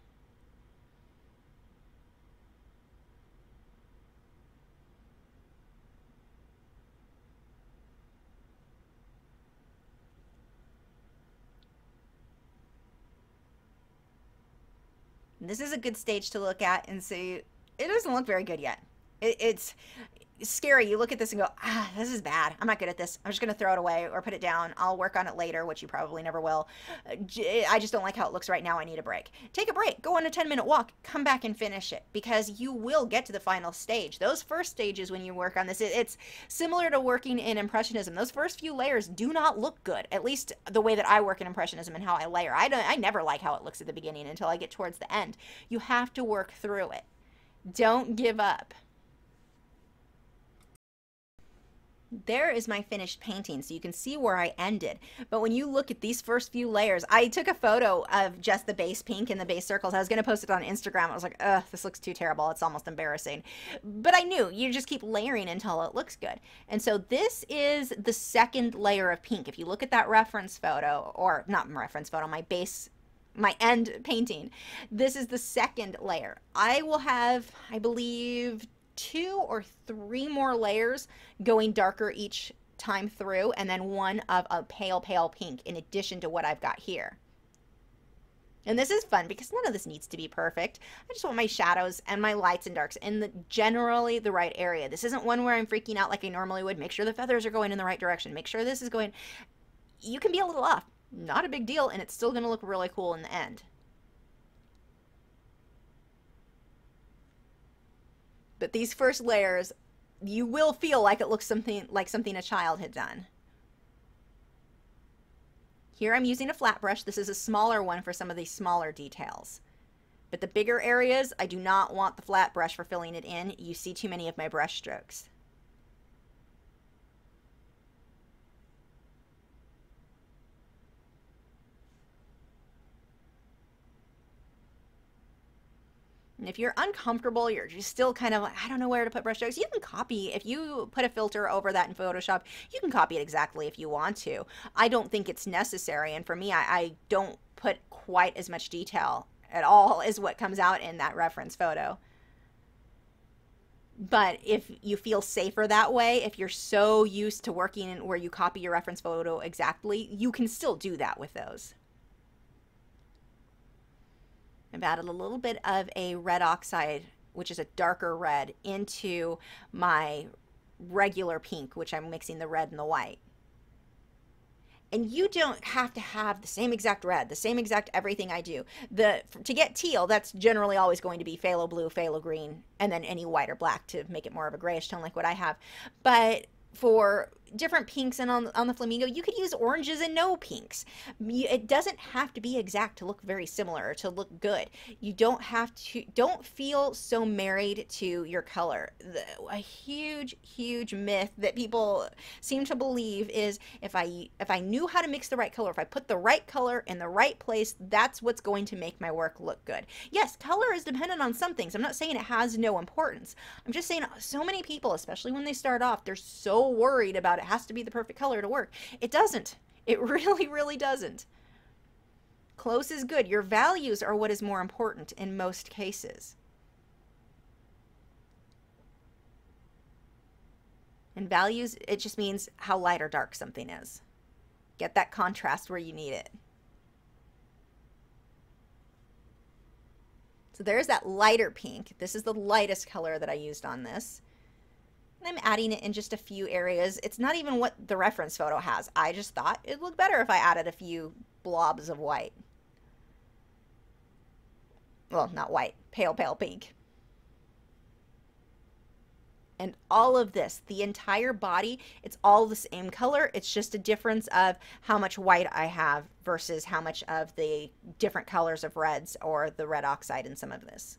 This is a good stage to look at and see, it doesn't look very good yet. It's scary. You look at this and go, ah, this is bad. I'm not good at this. I'm just going to throw it away or put it down. I'll work on it later, which you probably never will. I just don't like how it looks right now. I need a break. Take a break. Go on a 10-minute walk. Come back and finish it, because you will get to the final stage. Those first stages when you work on this, it's similar to working in Impressionism. Those first few layers do not look good, at least the way that I work in Impressionism and how I layer. I never like how it looks at the beginning until I get towards the end. You have to work through it. Don't give up. There is my finished painting, so you can see where I ended. But when you look at these first few layers, I took a photo of just the base pink and the base circles. I was going to post it on Instagram. I was like, ugh, this looks too terrible. It's almost embarrassing. But I knew you just keep layering until it looks good. And so this is the second layer of pink. If you look at that reference photo, or not reference photo, my end painting, this is the second layer. I will have, I believe, 2 or 3 more layers going darker each time through, and then one of a pale pink in addition to what I've got here. And this is fun because none of this needs to be perfect. I just want my shadows and my lights and darks in generally the right area. This isn't one where I'm freaking out like I normally would. Make sure the feathers are going in the right direction. Make sure this is going. You can be a little off. Not a big deal, and it's still going to look really cool in the end. But these first layers, you will feel like it looks something a child had done. Here I'm using a flat brush. This is a smaller one for some of these smaller details. But the bigger areas, I do not want the flat brush for filling it in. You see too many of my brush strokes. And if you're uncomfortable, you're just still kind of like, I don't know where to put brush strokes, you can copy. If you put a filter over that in Photoshop, you can copy it exactly if you want to. I don't think it's necessary. And for me, I don't put quite as much detail at all as what comes out in that reference photo. But if you feel safer that way, if you're so used to working where you copy your reference photo exactly, you can still do that with those. I've added a little bit of a red oxide, which is a darker red, into my regular pink, which I'm mixing the red and the white. And you don't have to have the same exact red, the same exact everything I do. To get teal, that's generally always going to be phthalo blue, phthalo green, and then any white or black to make it more of a grayish tone like what I have. But for different pinks and on the Flamingo, you could use oranges and no pinks. It doesn't have to be exact to look very similar or to look good. You don't have to, don't feel so married to your color. A huge myth that people seem to believe is if I knew how to mix the right color, if I put the right color in the right place, that's what's going to make my work look good. Yes, color is dependent on some things. I'm not saying it has no importance. I'm just saying so many people, especially when they start off, they're so worried about it has to be the perfect color to work. It doesn't. It really doesn't. Close is good. Your values are what is more important in most cases. And values, it just means how light or dark something is. Get that contrast where you need it. So there's that lighter pink. This is the lightest color that I used on this. And I'm adding it in just a few areas. It's not even what the reference photo has. I just thought it'd look better if I added a few blobs of white. Well, not white, pale pink. And all of this, the entire body, it's all the same color. It's just a difference of how much white I have versus how much of the different colors of reds or the red oxide in some of this.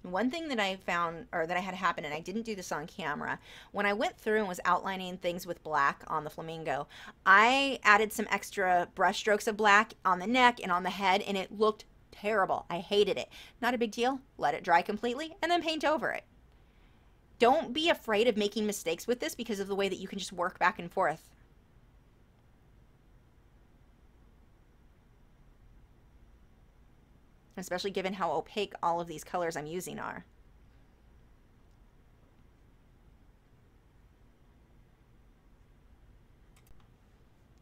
One thing that I found, or that I had happen, and I didn't do this on camera, when I went through and was outlining things with black on the Flamingo, I added some extra brush strokes of black on the neck and on the head, and it looked terrible. I hated it. Not a big deal. Let it dry completely and then paint over it. Don't be afraid of making mistakes with this because of the way that you can just work back and forth. Especially given how opaque all of these colors I'm using are.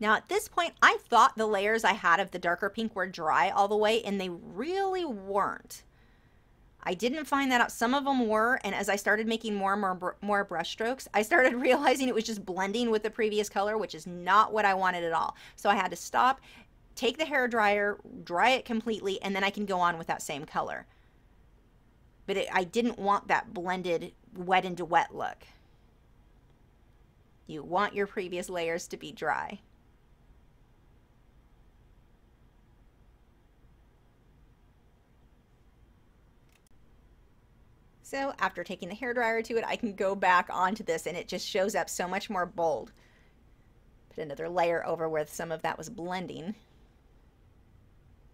Now at this point, I thought the layers I had of the darker pink were dry all the way, and they really weren't. I didn't find that out. Some of them were, and as I started making more brush strokes, I started realizing it was just blending with the previous color, which is not what I wanted at all. So I had to stop, take the hair dryer, dry it completely, and then I can go on with that same color. But I didn't want that blended wet into wet look. You want your previous layers to be dry. So after taking the hairdryer to it, I can go back onto this and it just shows up so much more bold. Put another layer over where some of that was blending.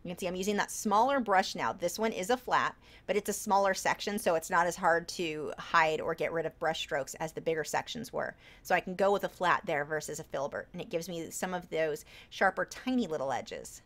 You can see I'm using that smaller brush now. This one is a flat, but it's a smaller section, so it's not as hard to hide or get rid of brush strokes as the bigger sections were. So I can go with a flat there versus a filbert, and it gives me some of those sharper, tiny little edges.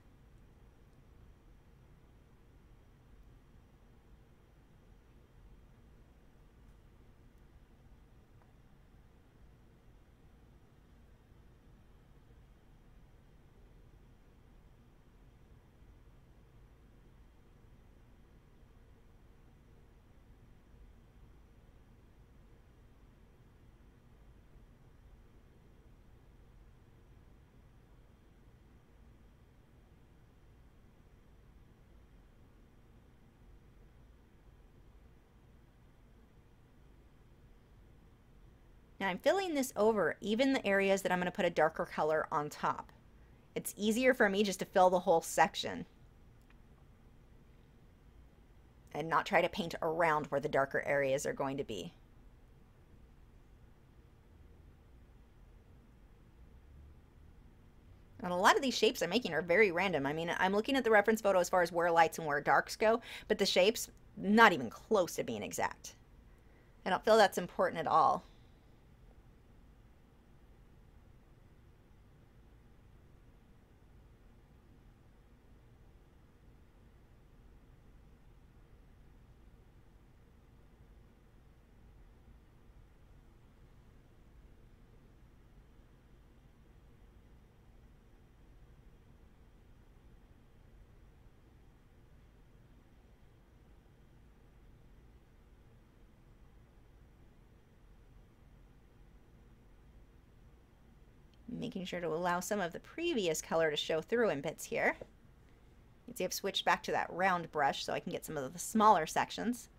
Now I'm filling this over even the areas that I'm going to put a darker color on top. It's easier for me just to fill the whole section and not try to paint around where the darker areas are going to be. And a lot of these shapes I'm making are very random. I mean, I'm looking at the reference photo as far as where lights and where darks go, but the shapes, not even close to being exact. I don't feel that's important at all. Making sure to allow some of the previous color to show through in bits here. You can see I've switched back to that round brush so I can get some of the smaller sections.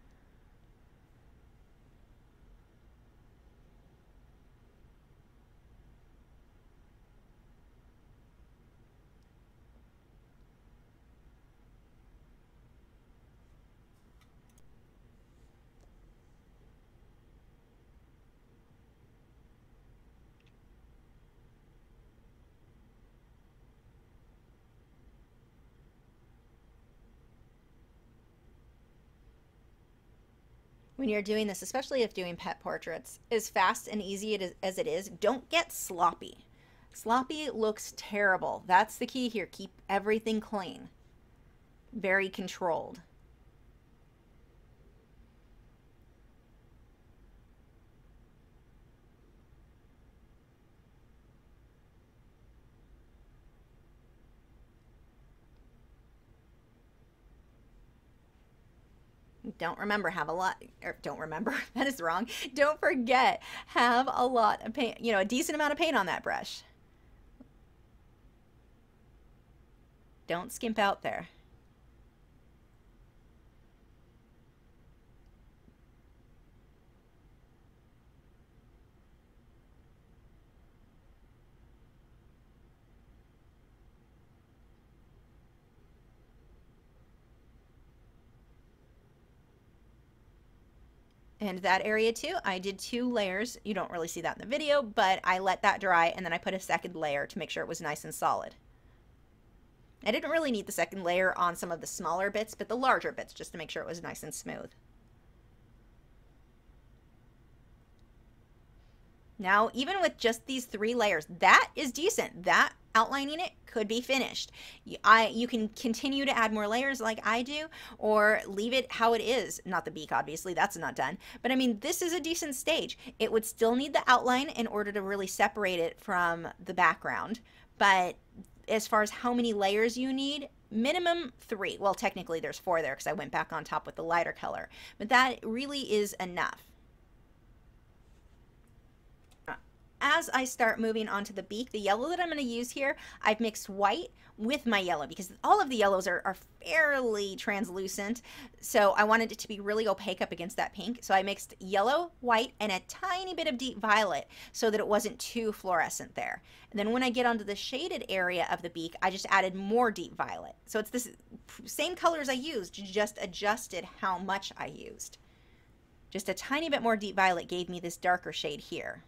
When you're doing this, especially if doing pet portraits, as fast and easy as it is, don't get sloppy. Sloppy looks terrible. That's the key here. Keep everything clean. Very controlled. Don't remember, have a lot, or don't remember, that is wrong. Don't forget, have a lot of paint, you know, a decent amount of paint on that brush. Don't skimp out there. And that area too, I did 2 layers. You don't really see that in the video, but I let that dry and then I put a second layer to make sure it was nice and solid. I didn't really need the second layer on some of the smaller bits, but the larger bits just to make sure it was nice and smooth. Now, even with just these 3 layers, that is decent. That outlining it could be finished. You can continue to add more layers like I do, or leave it how it is. Not the beak, obviously, that's not done. But I mean, this is a decent stage. It would still need the outline in order to really separate it from the background. But as far as how many layers you need, minimum 3. Well, technically there's 4 there because I went back on top with the lighter color. But that really is enough. as I start moving onto the beak, the yellow that I'm going to use here, I've mixed white with my yellow because all of the yellows are fairly translucent. So I wanted it to be really opaque up against that pink. So I mixed yellow, white, and a tiny bit of deep violet so that it wasn't too fluorescent there. And then when I get onto the shaded area of the beak, I just added more deep violet. So it's this same colors I used, just adjusted how much I used. Just a tiny bit more deep violet gave me this darker shade here.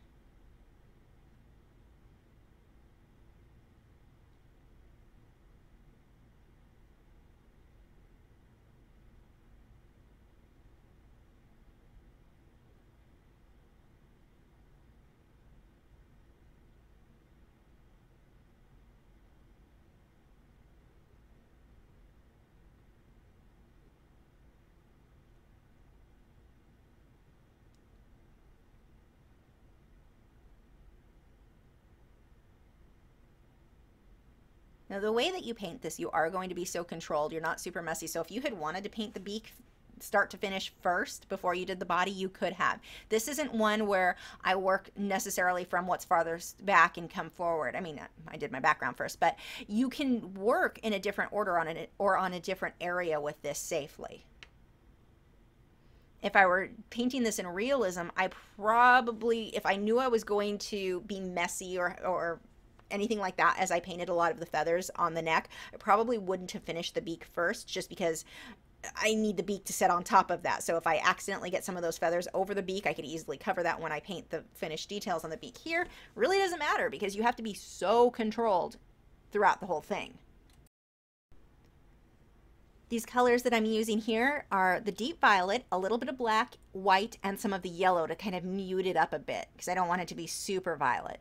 Now the way that you paint this, you are going to be so controlled. You're not super messy. So if you had wanted to paint the beak start to finish first before you did the body, you could have. This isn't one where I work necessarily from what's farthest back and come forward. I mean, I did my background first, but you can work in a different order on it or on a different area with this safely. If I were painting this in realism, I probably, if I knew I was going to be messy or anything like that, as I painted a lot of the feathers on the neck, I probably wouldn't have finished the beak first, just because I need the beak to sit on top of that. So if I accidentally get some of those feathers over the beak, I could easily cover that when I paint the finished details on the beak here. Really doesn't matter because you have to be so controlled throughout the whole thing. These colors that I'm using here are the deep violet, a little bit of black, white, and some of the yellow to kind of mute it up a bit because I don't want it to be super violet.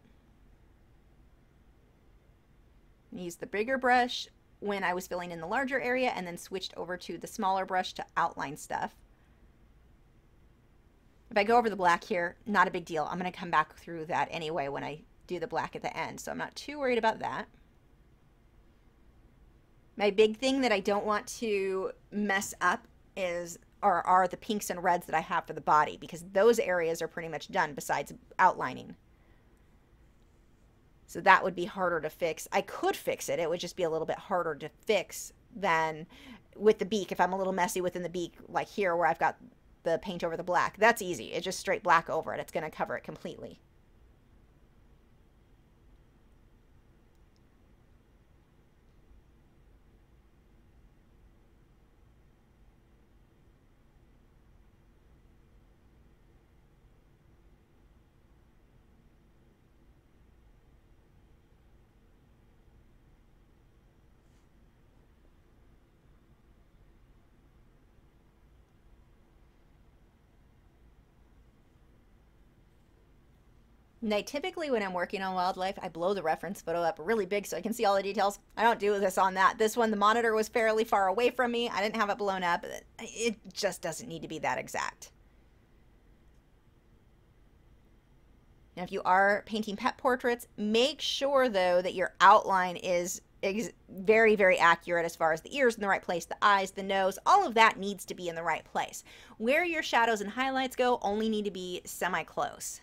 Use the bigger brush when I was filling in the larger area and then switched over to the smaller brush to outline stuff. If I go over the black here, not a big deal. I'm going to come back through that anyway when I do the black at the end, so I'm not too worried about that. My big thing that I don't want to mess up are the pinks and reds that I have for the body, because those areas are pretty much done besides outlining. So that would be harder to fix. I could fix it. It would just be a little bit harder to fix than with the beak. If I'm a little messy within the beak, like here where I've got the paint over the black, that's easy. It's just straight black over it. It's going to cover it completely. Now, typically when I'm working on wildlife, I blow the reference photo up really big so I can see all the details. I don't do this on that. This one, the monitor was fairly far away from me. I didn't have it blown up. It just doesn't need to be that exact. Now, if you are painting pet portraits, make sure though that your outline is very, very accurate as far as the ears in the right place, the eyes, the nose, all of that needs to be in the right place. Where your shadows and highlights go only need to be semi-close.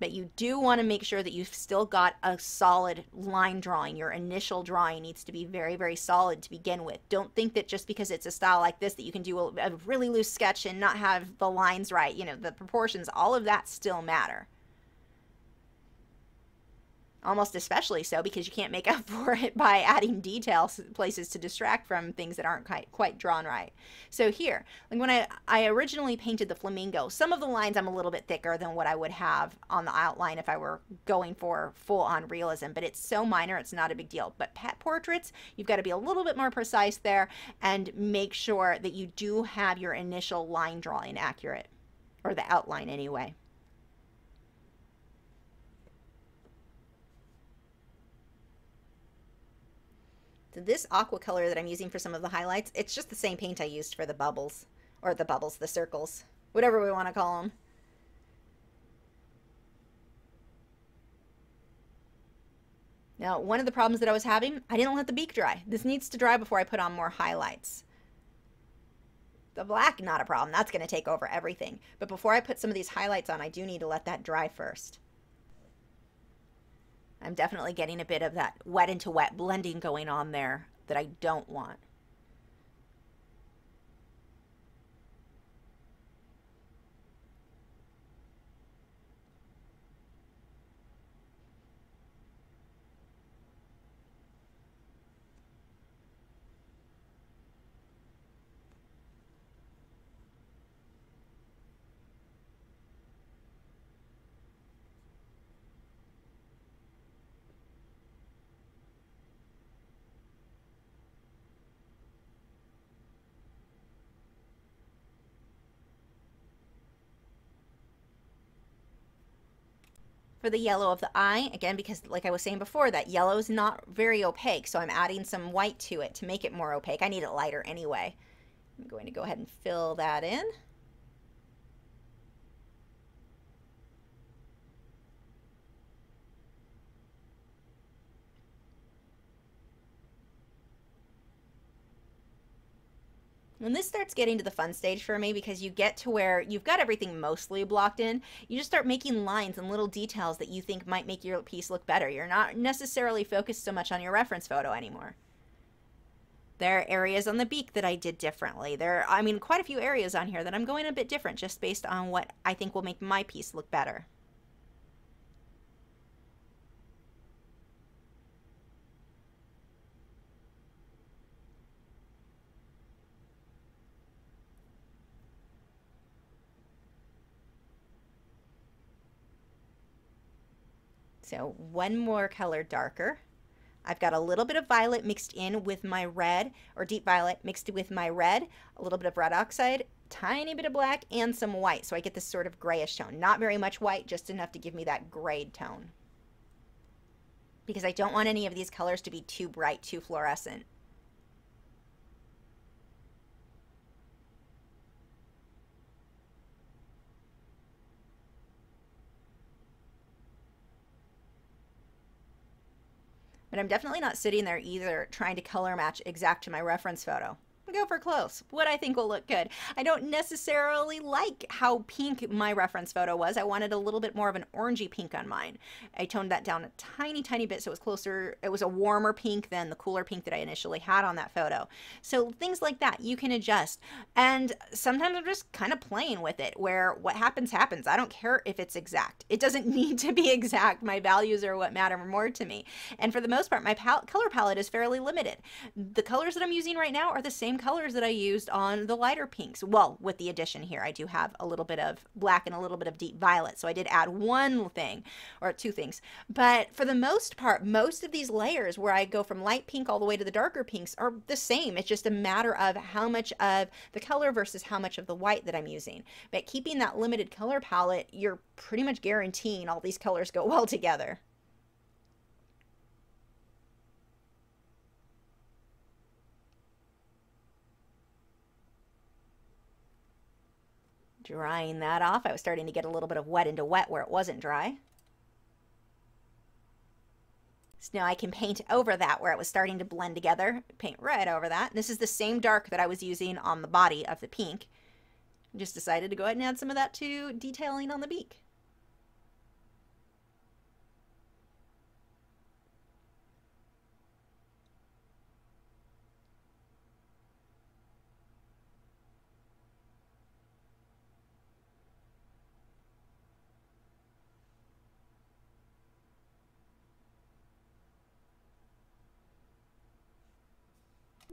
But you do want to make sure that you've still got a solid line drawing. Your initial drawing needs to be very, very solid to begin with. Don't think that just because it's a style like this that you can do a really loose sketch and not have the lines right. You know, the proportions, all of that still matter. Almost especially so because you can't make up for it by adding details, places to distract from things that aren't quite drawn right. So here, like when I originally painted the flamingo, some of the lines I'm a little bit thicker than what I would have on the outline if I were going for full-on realism, but it's so minor, it's not a big deal. But pet portraits, you've got to be a little bit more precise there and make sure that you do have your initial line drawing accurate, or the outline anyway. So this aqua color that I'm using for some of the highlights, it's just the same paint I used for the bubbles, or the circles, whatever we want to call them. Now, one of the problems that I was having, I didn't let the beak dry. This needs to dry before I put on more highlights. The black, not a problem. That's going to take over everything. But before I put some of these highlights on, I do need to let that dry first. I'm definitely getting a bit of that wet into wet blending going on there that I don't want. For the yellow of the eye, again, because like I was saying before, that yellow is not very opaque, so I'm adding some white to it to make it more opaque. I need it lighter anyway. I'm going to go ahead and fill that in. And this starts getting to the fun stage for me because you get to where you've got everything mostly blocked in. You just start making lines and little details that you think might make your piece look better. You're not necessarily focused so much on your reference photo anymore. There are areas on the beak that I did differently. I mean, quite a few areas on here that I'm going a bit different just based on what I think will make my piece look better. So one more color darker. I've got a little bit of violet mixed in with my red, or deep violet mixed with my red, a little bit of red oxide, tiny bit of black, and some white. So I get this sort of grayish tone. Not very much white, just enough to give me that grayed tone. Because I don't want any of these colors to be too bright, too fluorescent. But I'm definitely not sitting there either trying to color match exact to my reference photo. Go for close, what I think will look good. I don't necessarily like how pink my reference photo was. I wanted a little bit more of an orangey pink on mine. I toned that down a tiny bit so it was closer, it was a warmer pink than the cooler pink that I initially had on that photo. So things like that you can adjust. And sometimes I'm just kind of playing with it where what happens happens. I don't care if it's exact. It doesn't need to be exact. My values are what matter more to me. And for the most part, my color palette is fairly limited. The colors that I'm using right now are the same colors that I used on the lighter pinks. Well, with the addition here, I do have a little bit of black and a little bit of deep violet. So I did add one thing or two things. But for the most part, most of these layers where I go from light pink all the way to the darker pinks are the same. It's just a matter of how much of the color versus how much of the white that I'm using. But keeping that limited color palette, you're pretty much guaranteeing all these colors go well together. Drying that off. I was starting to get a little bit of wet into wet where it wasn't dry. So now I can paint over that where it was starting to blend together. Paint right over that. This is the same dark that I was using on the body of the pink. Just decided to go ahead and add some of that to detailing on the beak.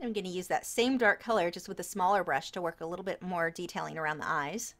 I'm going to use that same dark color just with a smaller brush to work a little bit more detailing around the eyes.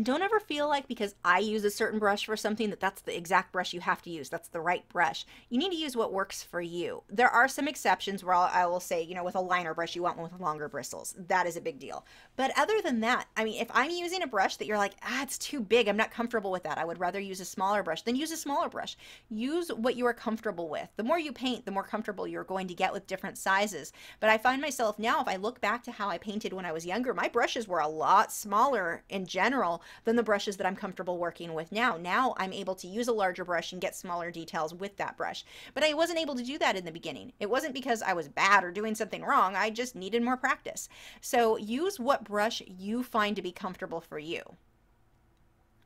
Don't ever feel like because I use a certain brush for something that's the exact brush you have to use. That's the right brush. You need to use what works for you. There are some exceptions where I will say, you know, with a liner brush, you want one with longer bristles. That is a big deal. But other than that, I mean, if I'm using a brush that you're like, it's too big, I'm not comfortable with that, I would rather use a smaller brush, then use a smaller brush. Use what you are comfortable with. The more you paint, the more comfortable you're going to get with different sizes. But I find myself now, if I look back to how I painted when I was younger, my brushes were a lot smaller in general than the brushes that I'm comfortable working with now. Now I'm able to use a larger brush and get smaller details with that brush. But I wasn't able to do that in the beginning. It wasn't because I was bad or doing something wrong. I just needed more practice. So use what brush you find to be comfortable for you.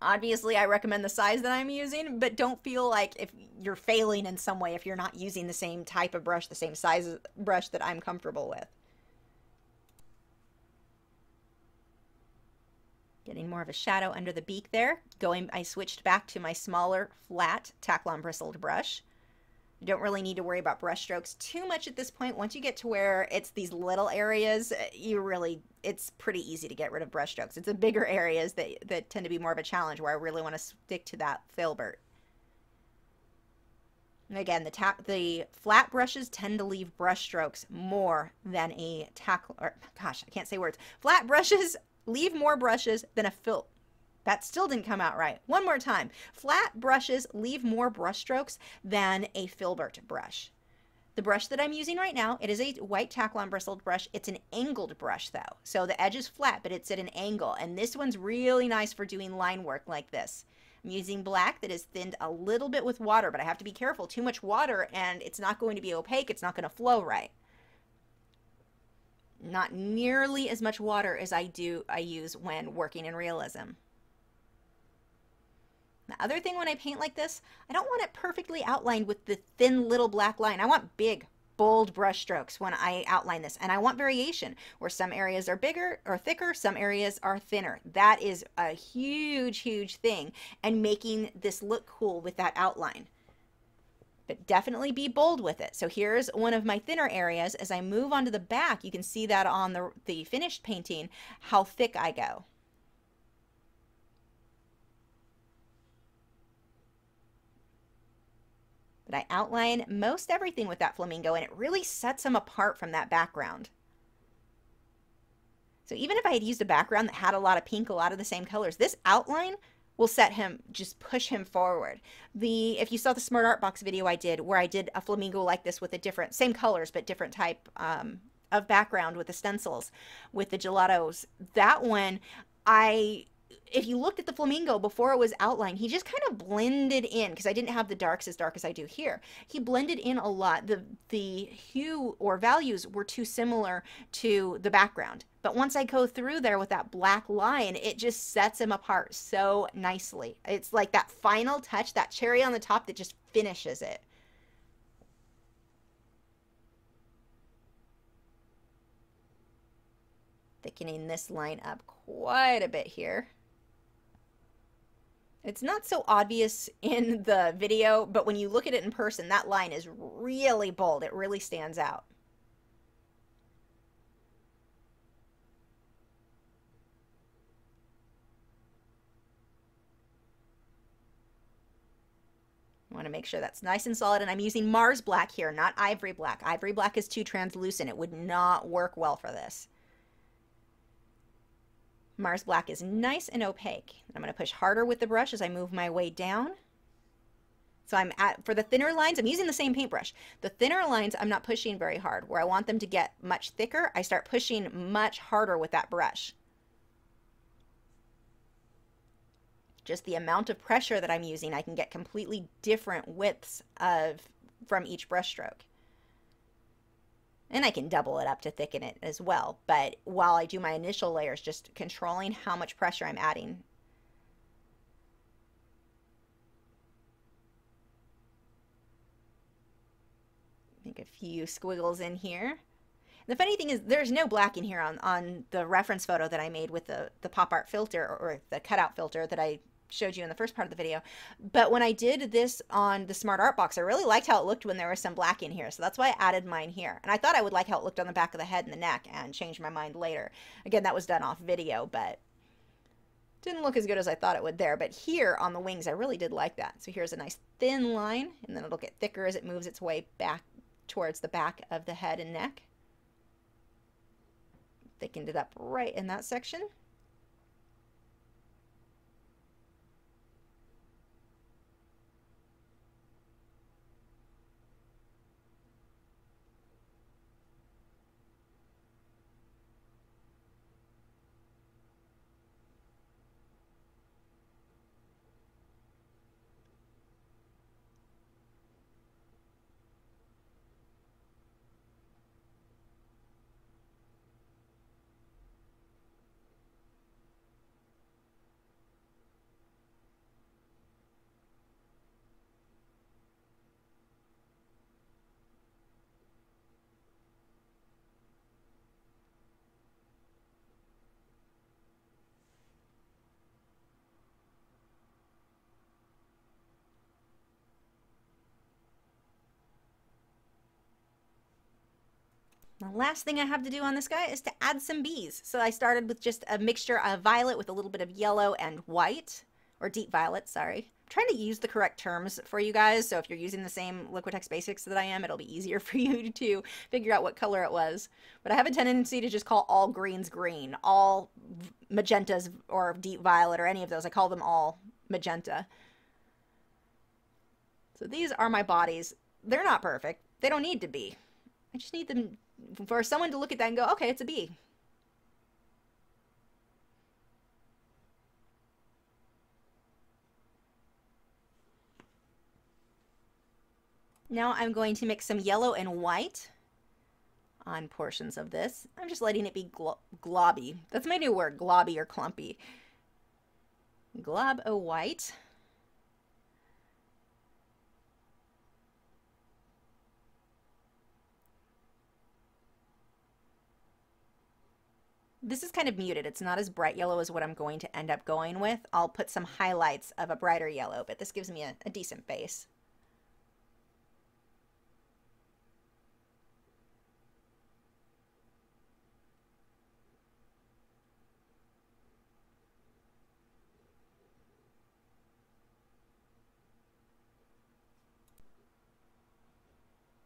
Obviously, I recommend the size that I'm using, but don't feel like if you're failing in some way if you're not using the same type of brush, the same size brush that I'm comfortable with. Getting more of a shadow under the beak there. I switched back to my smaller, flat, Taklon bristled brush. You don't really need to worry about brush strokes too much at this point. Once you get to where it's these little areas, it's pretty easy to get rid of brush strokes. It's the bigger areas that tend to be more of a challenge where I really want to stick to that filbert. And again, the flat brushes tend to leave brush strokes more than gosh, I can't say words. Flat brushes leave more brushes than a that still didn't come out right. One more time. Flat brushes leave more brush strokes than a filbert brush. The brush that I'm using right now, it is a white Taklon bristled brush. It's an angled brush though. So the edge is flat, but it's at an angle. And this one's really nice for doing line work like this. I'm using black that is thinned a little bit with water, but I have to be careful. Too much water and it's not going to be opaque. It's not going to flow right. Not nearly as much water as I use when working in realism. The other thing when I paint like this, I don't want it perfectly outlined with the thin little black line. I want big, bold brush strokes when I outline this. And I want variation where some areas are bigger or thicker, some areas are thinner. That is a huge, huge thing and making this look cool with that outline. But definitely be bold with it. So here's one of my thinner areas. As I move onto the back, you can see that on the finished painting, how thick I go. But I outline most everything with that flamingo, and it really sets him apart from that background. So even if I had used a background that had a lot of pink, a lot of the same colors, this outline will just push him forward. If you saw the Smart Art Box video I did, where I did a flamingo like this with same colors, but different type of background with the stencils, with the gelatos, that one, if you looked at the flamingo before it was outlined, he just kind of blended in because I didn't have the darks as dark as I do here. He blended in a lot. The hue or values were too similar to the background. But once I go through there with that black line, it just sets him apart so nicely. It's like that final touch, that cherry on the top that just finishes it. Thickening this line up quite a bit here. It's not so obvious in the video, but when you look at it in person, that line is really bold. It really stands out. I want to make sure that's nice and solid, and I'm using Mars black here, not ivory black. Ivory black is too translucent. It would not work well for this. Mars black is nice and opaque. I'm going to push harder with the brush as I move my way down. So for the thinner lines, I'm using the same paintbrush. The thinner lines, I'm not pushing very hard. Where I want them to get much thicker, I start pushing much harder with that brush. Just the amount of pressure that I'm using, I can get completely different widths from each brush stroke. And I can double it up to thicken it as well. But while I do my initial layers, just controlling how much pressure I'm adding. Make a few squiggles in here. The funny thing is there's no black in here on the reference photo that I made with the pop art filter or the cutout filter that I showed you in the first part of the video. But when I did this on the Smart Art Box, I really liked how it looked when there was some black in here. So that's why I added mine here. And I thought I would like how it looked on the back of the head and the neck and changed my mind later. Again, that was done off video, but didn't look as good as I thought it would there. But here on the wings, I really did like that. So here's a nice thin line, and then it'll get thicker as it moves its way back towards the back of the head and neck. Thickened it up right in that section. The last thing I have to do on this guy is to add some bees. So I started with just a mixture of violet with a little bit of yellow and white, or deep violet, sorry. I'm trying to use the correct terms for you guys, so if you're using the same Liquitex Basics that I am, it'll be easier for you to figure out what color it was. But I have a tendency to just call all greens green, all magentas or deep violet or any of those. I call them all magenta. So these are my bodies. They're not perfect. They don't need to be. I just need them for someone to look at that and go, okay, it's a bee. Now I'm going to mix some yellow and white on portions of this. I'm just letting it be globby. That's my new word, globby or clumpy. Glob o' white. This is kind of muted. It's not as bright yellow as what I'm going to end up going with. I'll put some highlights of a brighter yellow, but this gives me a decent base.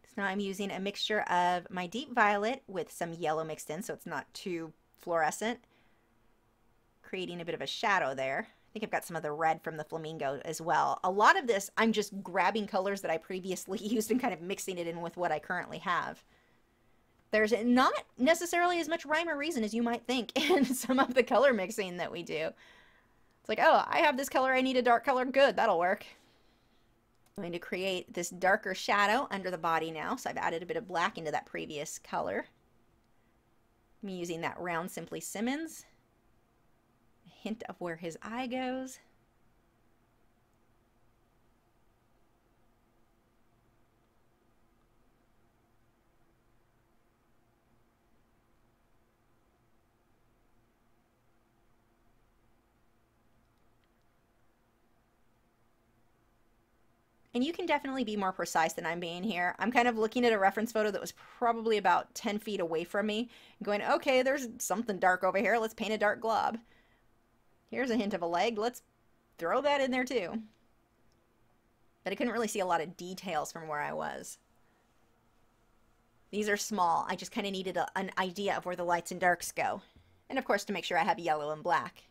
So now I'm using a mixture of my deep violet with some yellow mixed in so it's not too fluorescent, creating a bit of a shadow there. I think I've got some of the red from the flamingo as well. A lot of this, I'm just grabbing colors that I previously used and kind of mixing it in with what I currently have. There's not necessarily as much rhyme or reason as you might think in some of the color mixing that we do. It's like, oh, I have this color, I need a dark color, good, that'll work. I'm going to create this darker shadow under the body now, so I've added a bit of black into that previous color. I'm using that round Simply Simmons. A hint of where his eye goes. And you can definitely be more precise than I'm being here. I'm kind of looking at a reference photo that was probably about 10 feet away from me, going, okay, there's something dark over here. Let's paint a dark glob. Here's a hint of a leg. Let's throw that in there too. But I couldn't really see a lot of details from where I was. These are small. I just kind of needed an idea of where the lights and darks go. And of course, to make sure I have yellow and black.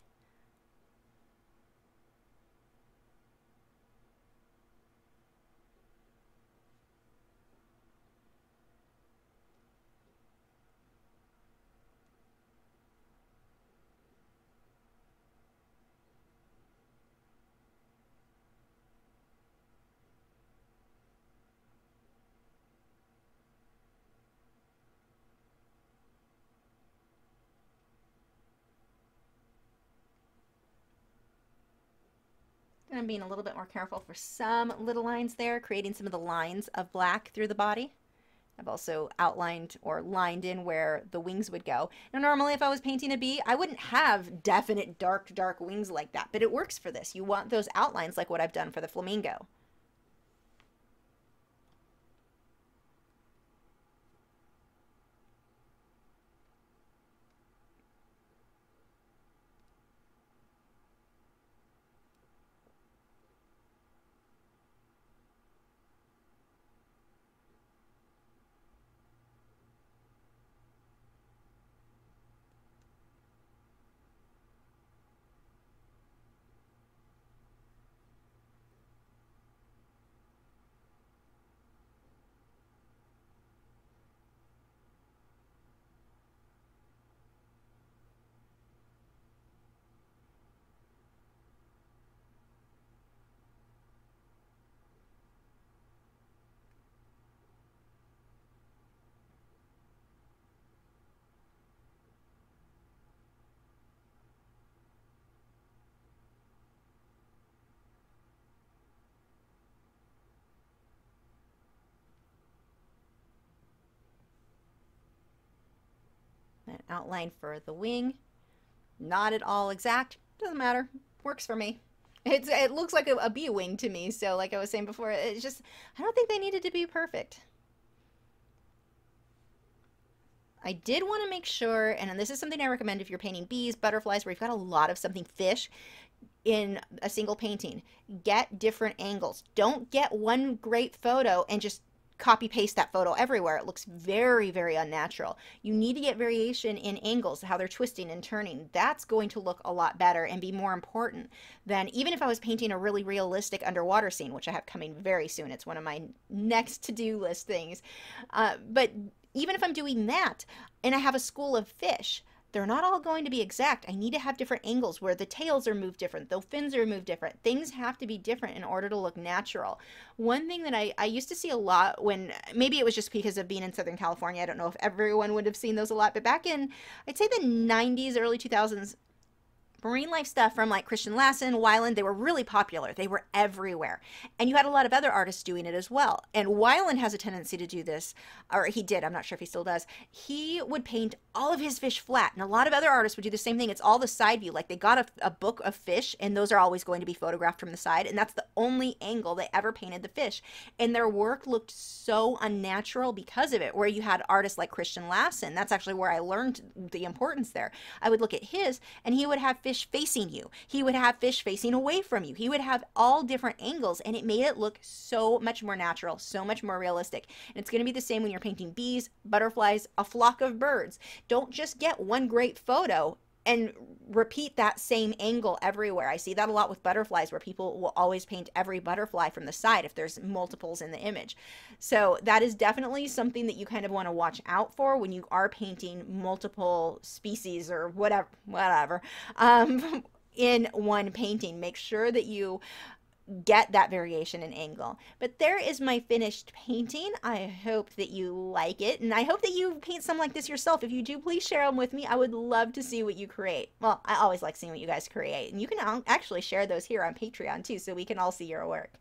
And I'm being a little bit more careful for some little lines there, creating some of the lines of black through the body. I've also outlined or lined in where the wings would go. Now, normally if I was painting a bee, I wouldn't have definite dark wings like that, but it works for this. You want those outlines like what I've done for the flamingo. An outline for the wing. Not at all exact. Doesn't matter. Works for me. It looks like a bee wing to me. So like I was saying before, it's just, I don't think they needed to be perfect. I did want to make sure, and this is something I recommend if you're painting bees, butterflies, where you've got a lot of something, fish, in a single painting. Get different angles. Don't get one great photo and just copy paste that photo everywhere. It looks very, very unnatural. You need to get variation in angles, how they're twisting and turning. That's going to look a lot better and be more important than even if I was painting a really realistic underwater scene, which I have coming very soon. It's one of my next to-do list things. But even if I'm doing that and I have a school of fish, they're not all going to be exact. I need to have different angles where the tails are moved different, the fins are moved different. Things have to be different in order to look natural. One thing that I used to see a lot when, maybe it was just because of being in Southern California, I don't know if everyone would have seen those a lot, but back in, I'd say the 90s, early 2000s, marine life stuff from like Christian Lassen, Weiland, they were really popular. They were everywhere. And you had a lot of other artists doing it as well. And Weiland has a tendency to do this, or he did, I'm not sure if he still does. He would paint all of his fish flat. And a lot of other artists would do the same thing. It's all the side view. Like they got a book of fish, and those are always going to be photographed from the side. And that's the only angle they ever painted the fish. And their work looked so unnatural because of it, where you had artists like Christian Lassen. That's actually where I learned the importance there. I would look at his, and he would have fish facing you. He would have fish facing away from you. He would have all different angles, and it made it look so much more natural, so much more realistic. And it's going to be the same when you're painting bees, butterflies, a flock of birds. Don't just get one great photo and repeat that same angle everywhere. I see that a lot with butterflies, where people will always paint every butterfly from the side if there's multiples in the image. So that is definitely something that you kind of want to watch out for when you are painting multiple species or whatever in one painting. Make sure that you get that variation in angle. But there is my finished painting. I hope that you like it, and I hope that you paint some like this yourself. If you do, please share them with me. I would love to see what you create. Well, I always like seeing what you guys create, and you can actually share those here on Patreon too, so we can all see your work.